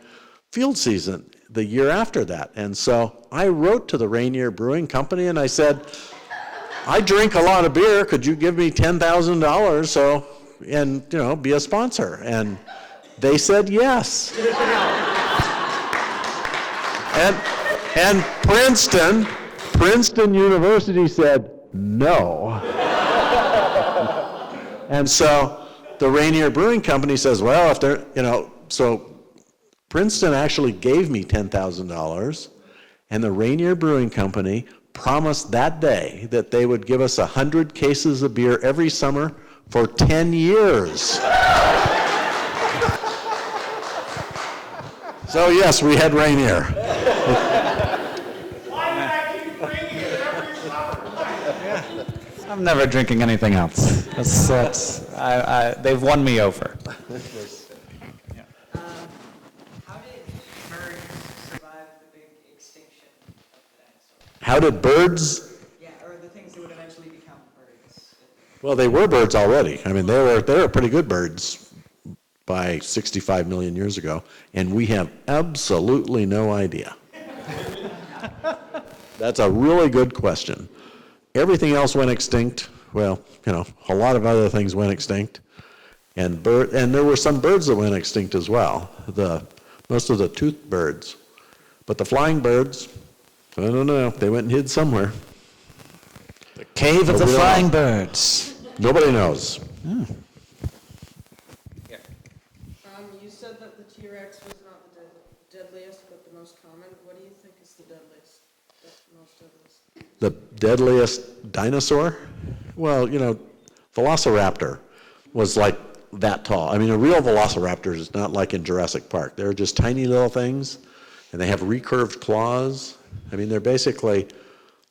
field season the year after that. And so I wrote to the Rainier Brewing Company and I said, I drink a lot of beer, could you give me $10,000 and be a sponsor? And they said yes. and Princeton University said no. And so the Rainier Brewing Company says, well, if they're, so Princeton actually gave me $10,000, and the Rainier Brewing Company promised that day that they would give us 100 cases of beer every summer for 10 years. So yes, we had Rainier. Why did I keep bringing it every summer? I'm never drinking anything else. They've won me over. How did birds survive the big extinction of the dinosaurs? How did birds? Yeah, or the things that would eventually become birds. Well, they were birds already. I mean, they were pretty good birds by 65 million years ago, and we have absolutely no idea. That's a really good question. Everything else went extinct. Well, a lot of other things went extinct, and there were some birds that went extinct as well. Most of the toothed birds, but the flying birds, I don't know. They went and hid somewhere. The cave of the flying birds. Nobody knows. You said that the T-Rex was not the deadliest, but the most common. What do you think is the deadliest? The most deadliest? The deadliest dinosaur? Well, Velociraptor was like that tall. I mean, a real Velociraptor is not like in Jurassic Park. They're just tiny little things, and they have recurved claws. I mean, they're basically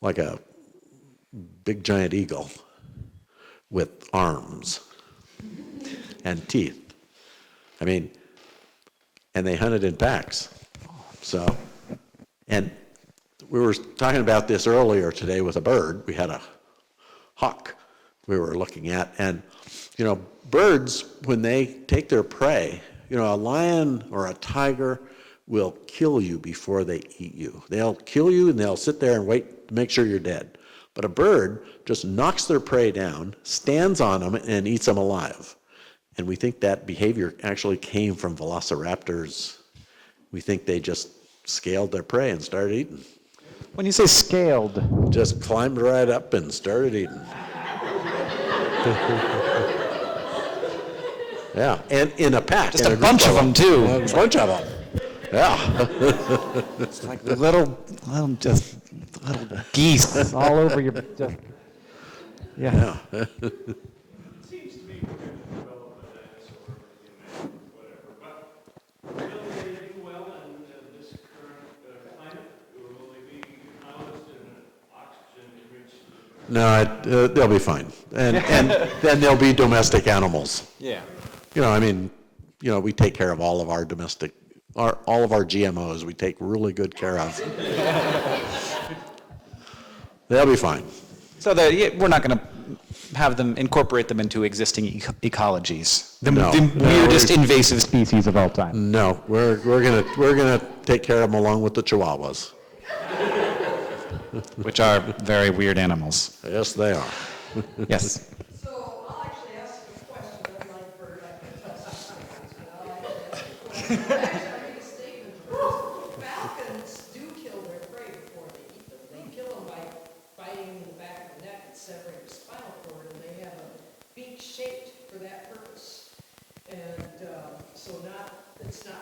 like a big giant eagle with arms and teeth. I mean, and they hunted in packs. So, and we were talking about this earlier today with a bird. We had a hawk we were looking at, and birds, when they take their prey, a lion or a tiger will kill you before they eat you. They'll kill you and they'll sit there and wait to make sure you're dead. But a bird just knocks their prey down, stands on them, and eats them alive. And we think that behavior actually came from velociraptors. We think they just scaled their prey and started eating. When you say scaled, Just climbed right up and started eating. Yeah, and in a pack. just in a group bunch of them too. A bunch of them. Yeah. It's like the little geese all over your. Yeah. It seems to me we're going to develop a dinosaur, whatever. But will they do well in this current climate? Or will they be housed in an oxygen-enriched? No, they'll be fine. And then they'll be domestic animals. Yeah. We take care of all of our domestic, all of our GMOs, we take really good care of. They'll be fine. So we're not going to incorporate them into existing ecologies. The No. weirdest invasive species of all time. No, we're gonna take care of them along with the Chihuahuas. Which are very weird animals. Yes, they are. Yes. So I'll actually ask a question, unlike Bert, I can test the statements, but I'll actually ask a question. I make a statement first. Falcons do kill their prey before they eat them. They kill them by biting in the back of the neck and severing the spinal cord, and they have a beak shaped for that purpose.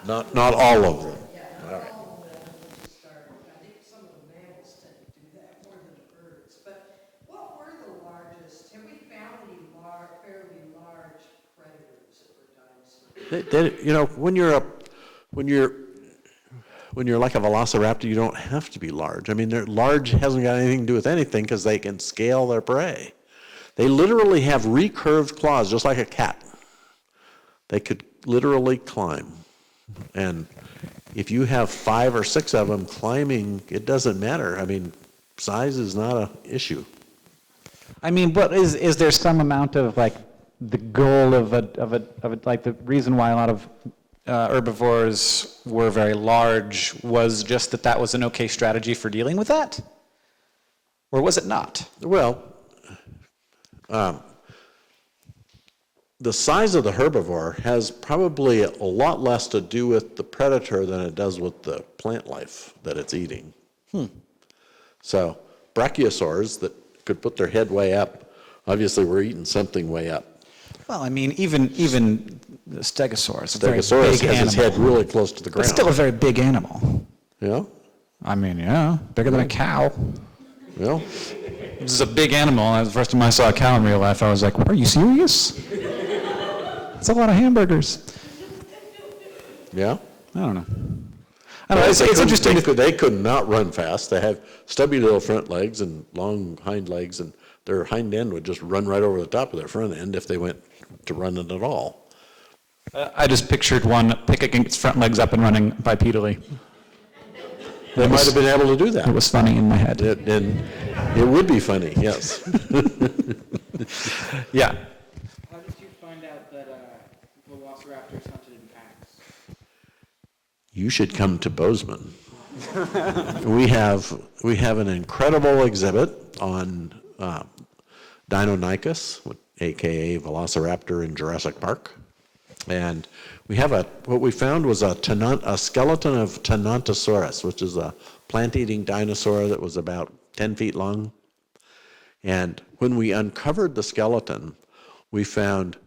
Not all of them. Yeah, not all of them, which is stark. I think some of the mammals tend to do that more than the birds. But what were the largest, have we found any fairly large predators that were dinosaurs? You know, when you're like a velociraptor, you don't have to be large. I mean, they're large hasn't got anything to do with anything because they can scale their prey. They literally have recurved claws, just like a cat. They could literally climb. And if you have 5 or 6 of them climbing, it doesn't matter. I mean, size is not an issue. I mean, what is there some amount of like the goal of like the reason why a lot of herbivores were very large was just that was an okay strategy for dealing with that? Or was it not? Well, the size of the herbivore has probably a lot less to do with the predator than it does with the plant life that it's eating. So brachiosaurs that could put their head way up, obviously we're eating something way up. Well, I mean, even the stegosaurus, a very Stegosaurus big has its animal. head really close to the ground. It's still a very big animal. Yeah, I mean, yeah, bigger than a cow. well, This is a big animal. The first time I saw a cow in real life, I was like, are you serious? That's a lot of hamburgers. yeah. I don't know. I don't know. It's interesting. They could not run fast. They have stubby little front legs and long hind legs, and their hind end would just run right over the top of their front end if they went to running at all. I just pictured one picking its front legs up and running bipedally. They might have been able to do It that. was funny in my head. And it would be funny, yes. Yeah. How did you find out that velociraptors hunted in packs? You should come to Bozeman. We have an incredible exhibit on Deinonychus, aka Velociraptor in Jurassic Park, and we have what we found was a skeleton of Tenontosaurus, which is a plant-eating dinosaur that was about 10 feet long. And when we uncovered the skeleton, we found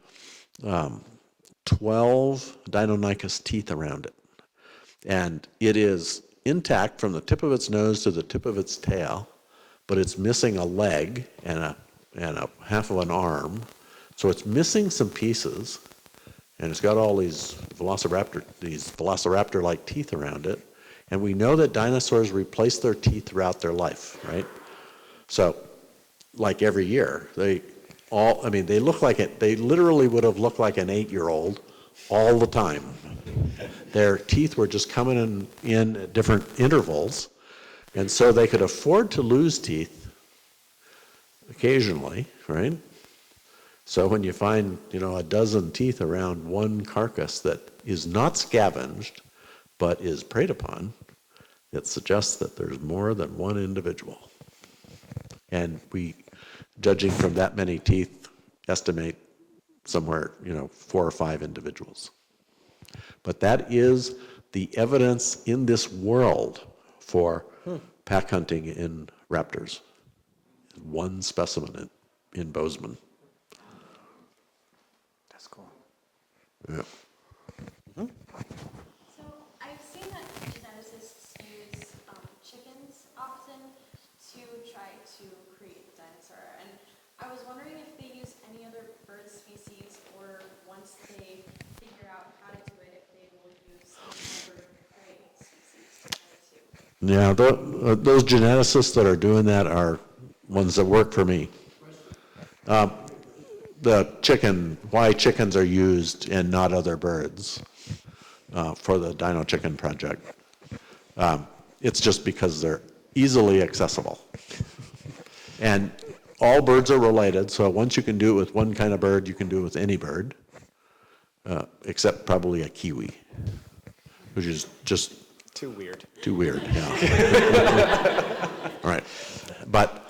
12 Deinonychus teeth around it. And it is intact from the tip of its nose to the tip of its tail, but it's missing a leg and a half of an arm. So it's missing some pieces, and it's got all these velociraptor-like teeth around it. And we know that dinosaurs replace their teeth throughout their life, right? So, like every year, they look like it. They literally would have looked like an 8-year-old all the time. Their teeth were just coming in at different intervals, and so they could afford to lose teeth occasionally, right? So when you find, a dozen teeth around one carcass that is not scavenged, but is preyed upon, it suggests that there's more than one individual. And we, judging from that many teeth, estimate somewhere, 4 or 5 individuals. But that is the evidence in this world for pack hunting in raptors. One specimen in Bozeman. That's cool. Yeah. So I've seen that geneticists use chickens often to try to create the dinosaur, and I was wondering if they use any other bird species, or once they figure out how to do it, if they will use any bird prey species to try to. Yeah, those geneticists that are doing that are ones that work for me. Why chickens are used and not other birds for the Dino Chicken Project. It's just because they're easily accessible. And all birds are related, so once you can do it with one kind of bird, you can do it with any bird, except probably a kiwi, which is just Too weird. too weird, yeah. Right. But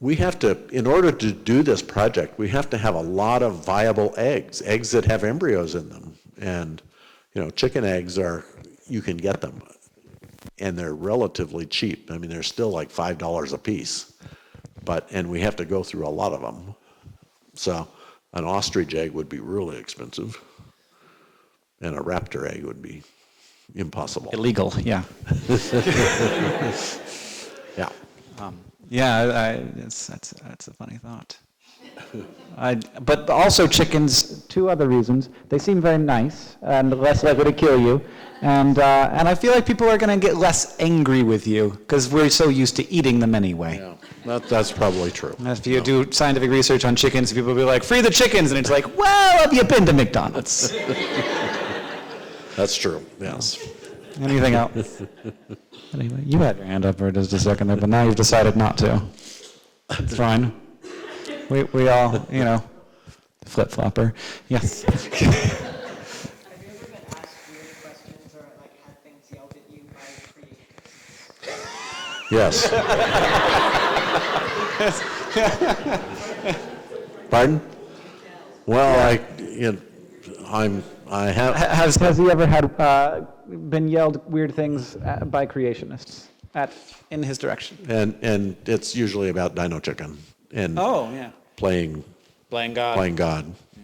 we have to, in order to do this project, we have to have a lot of viable eggs that have embryos in them. And, chicken eggs you can get them, and they're relatively cheap. I mean, they're still like $5 a piece, and we have to go through a lot of them. So an ostrich egg would be really expensive. And a raptor egg would be impossible. Illegal, yeah. Yeah. That's a funny thought. But also chickens, two other reasons. They seem very nice and less likely to kill you. And I feel like people are going to get less angry with you because we're so used to eating them anyway. Yeah, that's probably true. If you do scientific research on chickens, people will be like, free the chickens. And it's like, well, have you been to McDonald's? That's true, yes. Anything else? Anyway, you had your hand up for just a second there, but now you've decided not to. It's fine. We all, flip-flopper. Yes. Have you ever been asked weird questions or like had things yelled at you by creators? Yes. Pardon? Well, I have. Has he ever had been yelled weird things by creationists in his direction? And it's usually about Dino Chicken and playing God. Playing God. Yeah.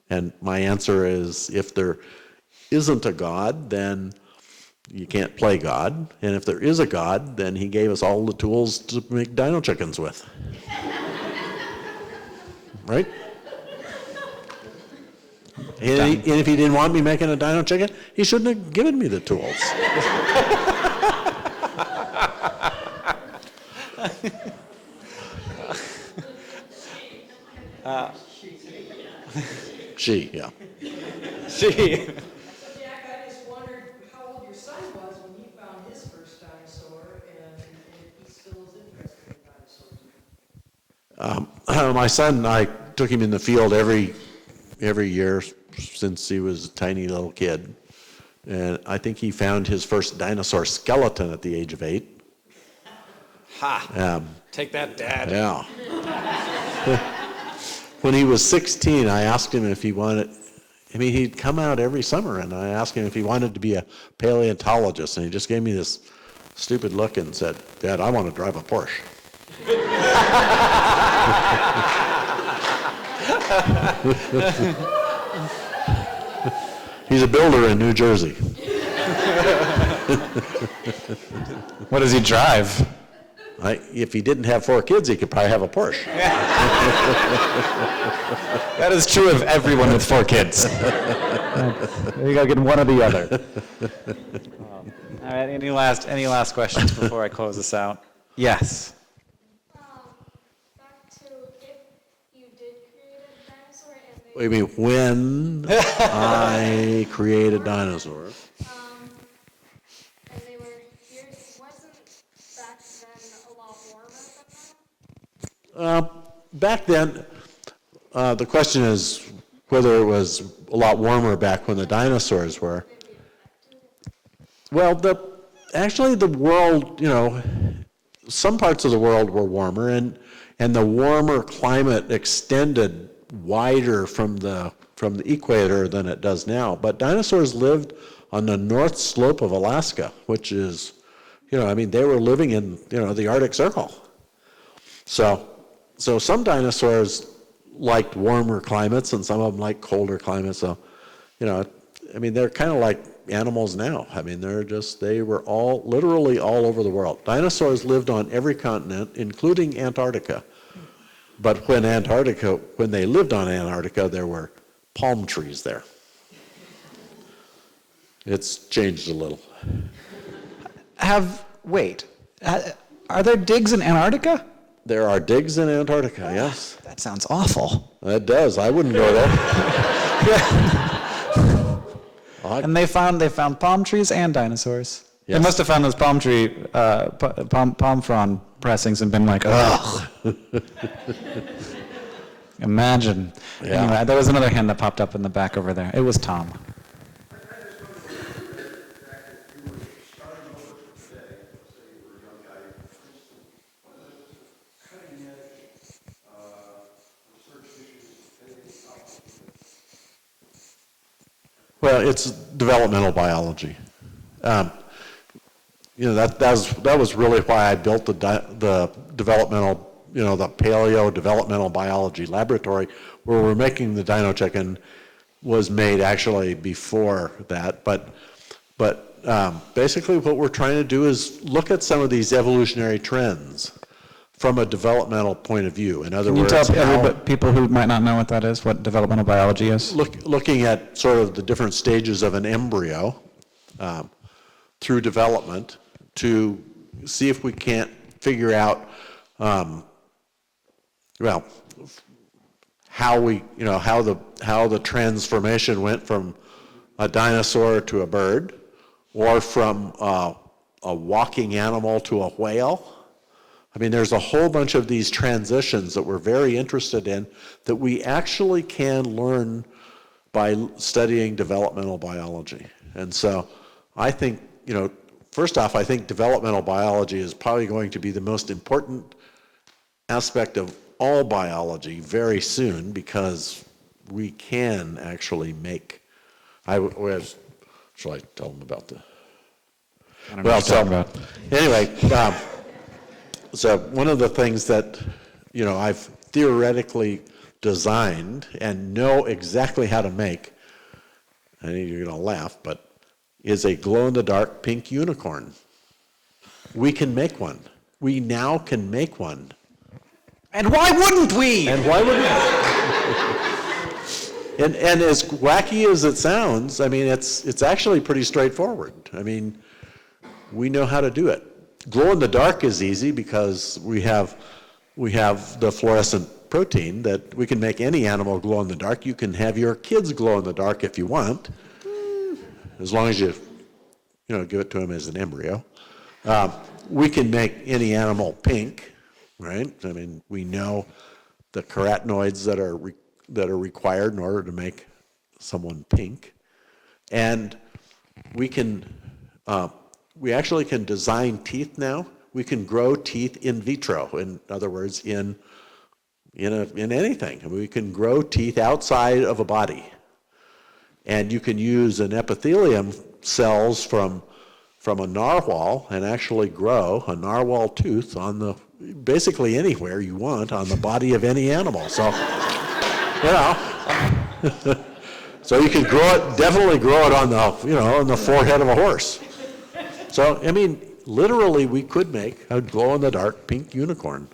And my answer is, if there isn't a God, then you can't play God. And if there is a God, then he gave us all the tools to make Dino Chickens with. Right? And if he didn't want me making a Dino Chicken, he shouldn't have given me the tools. She, yeah. She. Jack, I just wondered how old your son was when he found his first dinosaur, and if he still is interested in dinosaurs. My son, I took him in the field every year since he was a tiny little kid. And I think he found his first dinosaur skeleton at the age of 8. Ha! Take that, Dad. Yeah. When he was 16, I asked him if he wanted, he'd come out every summer, and I asked him if he wanted to be a paleontologist, and he just gave me this stupid look and said, Dad, I want to drive a Porsche. He's a builder in New Jersey. What does he drive? If he didn't have 4 kids, he could probably have a Porsche. That is true of everyone with 4 kids. You gotta get one or the other. All right. Any last questions before I close this out? Yes. Back to if you did create a dinosaur and they. What do you mean, when I created dinosaurs? And they were here, wasn't back then a lot warmer than now? Back then, the question is whether it was a lot warmer back when the dinosaurs were. Well, actually the world, some parts of the world were warmer, and the warmer climate extended wider from the equator than it does now. But dinosaurs lived on the north slope of Alaska, which is, they were living in, the Arctic Circle. So some dinosaurs liked warmer climates, and some of them liked colder climates. So, they're kind of like animals now. They were literally all over the world. Dinosaurs lived on every continent, including Antarctica. But when they lived on Antarctica, there were palm trees there. It's changed a little. Are there digs in Antarctica? There are digs in Antarctica, yes. That sounds awful. It does. I wouldn't go there. And they found palm trees and dinosaurs. Yes. They must have found those palm frond pressings and been like, ugh. Imagine. Yeah. Anyway, there was another hand that popped up in the back over there. It was Tom. Well, it's developmental biology. That was really why I built the developmental, the paleo developmental biology laboratory, where we're making the Dino Chicken was made actually before that, but basically what we're trying to do is look at some of these evolutionary trends from a developmental point of view. In other Can you words, tell people who might not know what that is, what developmental biology is? looking at sort of the different stages of an embryo through development to see if we can't figure out, well, how the transformation went from a dinosaur to a bird, or from a walking animal to a whale. I mean, there's a whole bunch of these transitions that we're very interested in that we actually can learn by studying developmental biology. And so I think, first off, I think developmental biology is probably going to be the most important aspect of all biology very soon, because we can actually make, shall I tell them about the, I don't know what you're talking about. anyway, so one of the things that, I've theoretically designed and know exactly how to make, I know you're going to laugh, but is a glow-in-the-dark pink unicorn. We can make one. We now can make one. And why wouldn't we? And why wouldn't we? And as wacky as it sounds, I mean, it's actually pretty straightforward. I mean, we know how to do it. Glow in the dark is easy because we have the fluorescent protein that we can make any animal glow in the dark. You can have your kids glow in the dark if you want, as long as you give it to them as an embryo. We can make any animal pink, right? I mean, we know the carotenoids that are required in order to make someone pink, and we actually can design teeth now. We can grow teeth in vitro. In other words, in anything. I mean, we can grow teeth outside of a body, and you can use an epithelium cells from a narwhal and actually grow a narwhal tooth on basically anywhere you want on the body of any animal. So, so you can definitely grow it on the forehead of a horse. So, I mean, literally we could make a glow-in-the-dark pink unicorn.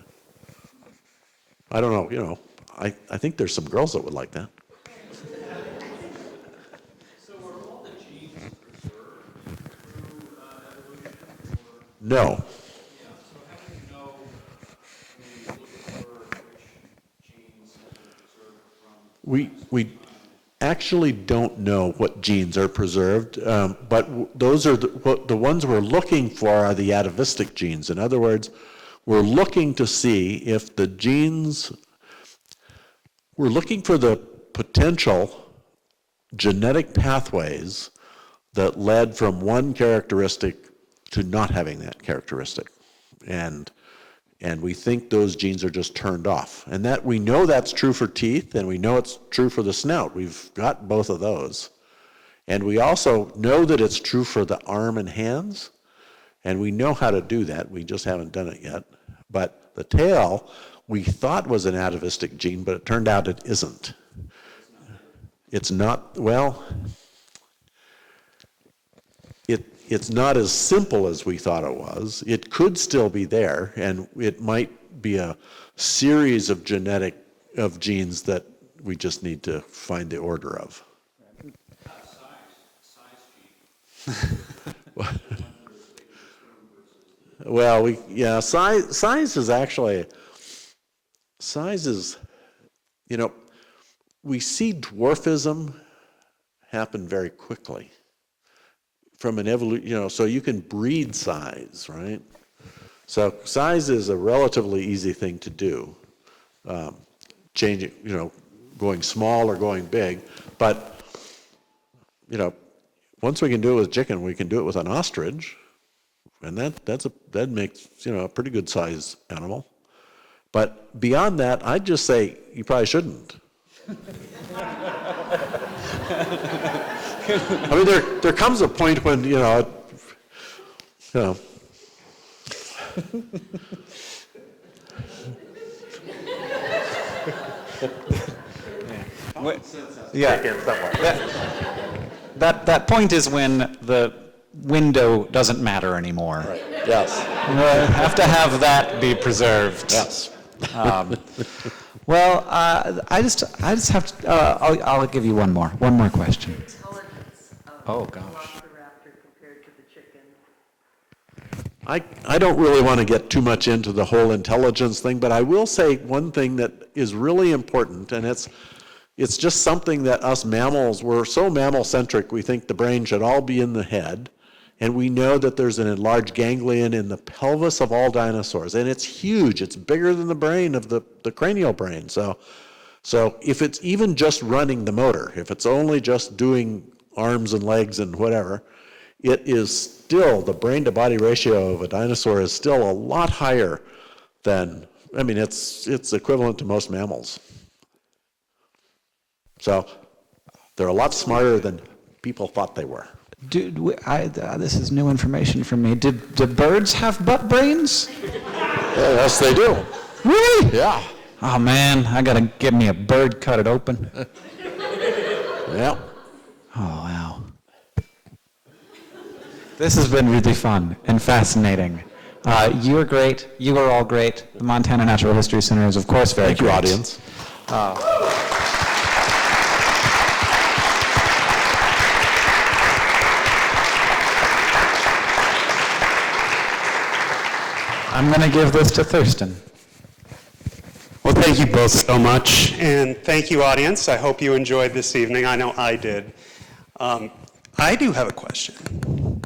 I don't know, I think there's some girls that would like that. So are all the genes preserved through evolution? No. Yeah, so how do you know when you look for which genes have been preserved from? We actually don't know what genes are preserved, but those are the ones we're looking for are the atavistic genes. In other words, we're looking to see if the genes, we're looking for the potential genetic pathways that led from one characteristic to not having that characteristic. And we think those genes are just turned off. And that we know that's true for teeth, and we know it's true for the snout. We've got both of those. And we also know that it's true for the arm and hands, and we know how to do that. We just haven't done it yet. But the tail, we thought was an atavistic gene, but it turned out it isn't. It's not, well, it's not as simple as we thought it was. It could still be there, and it might be a series of genes that we just need to find the order of. Size gene. Well, size is, we see dwarfism happen very quickly. From an evolution, so you can breed size, right? So size is a relatively easy thing to do, changing, going small or going big. But, once we can do it with chicken, we can do it with an ostrich, and that makes a pretty good size animal. But beyond that, I'd just say you probably shouldn't. I mean, there comes a point when, Yeah. That point is when the window doesn't matter anymore. Right, yes, Have to have that be preserved. yes. Well, I just have to, I'll give you one more question. Intelligence Oh, of the gosh. velociraptor compared to the chicken. I don't really want to get too much into the whole intelligence thing, but I will say one thing that is really important, and it's just something that us mammals, we're so mammal-centric, we think the brain should all be in the head, and we know that there's an enlarged ganglion in the pelvis of all dinosaurs, and it's huge. It's bigger than the brain of the cranial brain. So if it's even just running the motor, if it's only just doing arms and legs and whatever, it is still, the brain-to-body ratio of a dinosaur is still a lot higher than, I mean, it's equivalent to most mammals. So they're a lot smarter than people thought they were. Dude, this is new information for me. Do birds have butt brains? Yes, they do. Really? Yeah. Oh man, I gotta get me a bird, cut it open. Yeah. Oh wow. This has been really fun and fascinating. You are great. You are all great. The Montana Natural History Center is, of course, very great. Thank you, audience. I'm going to give this to Thurston. Well, thank you both so much, and thank you, audience. I hope you enjoyed this evening. I know I did. I do have a question.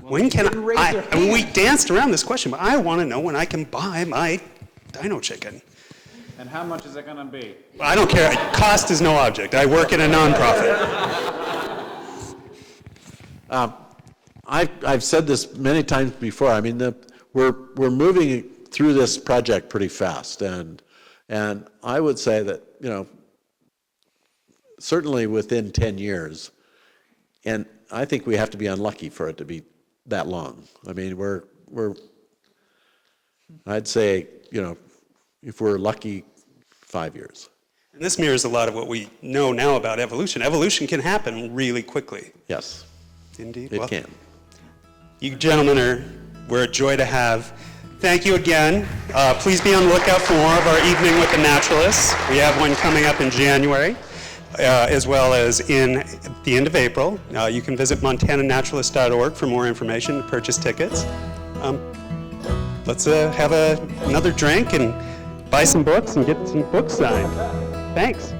When can I mean, we danced around this question, but I want to know when I can buy my dino chicken. And how much is it going to be? I don't care. Cost is no object. I work in a nonprofit. I've said this many times before. I mean, we're moving through this project pretty fast, and I would say that, you know, certainly within 10 years, and I think we have to be unlucky for it to be that long. I mean, I'd say, you know, if we're lucky, 5 years. And this mirrors a lot of what we know now about evolution. Evolution can happen really quickly. Yes, Indeed. it can. You gentlemen we're a joy to have. Thank you again. Please be on the lookout for more of our Evening with the Naturalists. We have one coming up in January, as well as at the end of April. You can visit montananaturalist.org for more information to purchase tickets. Let's have another drink and buy some books and get some books signed. Thanks.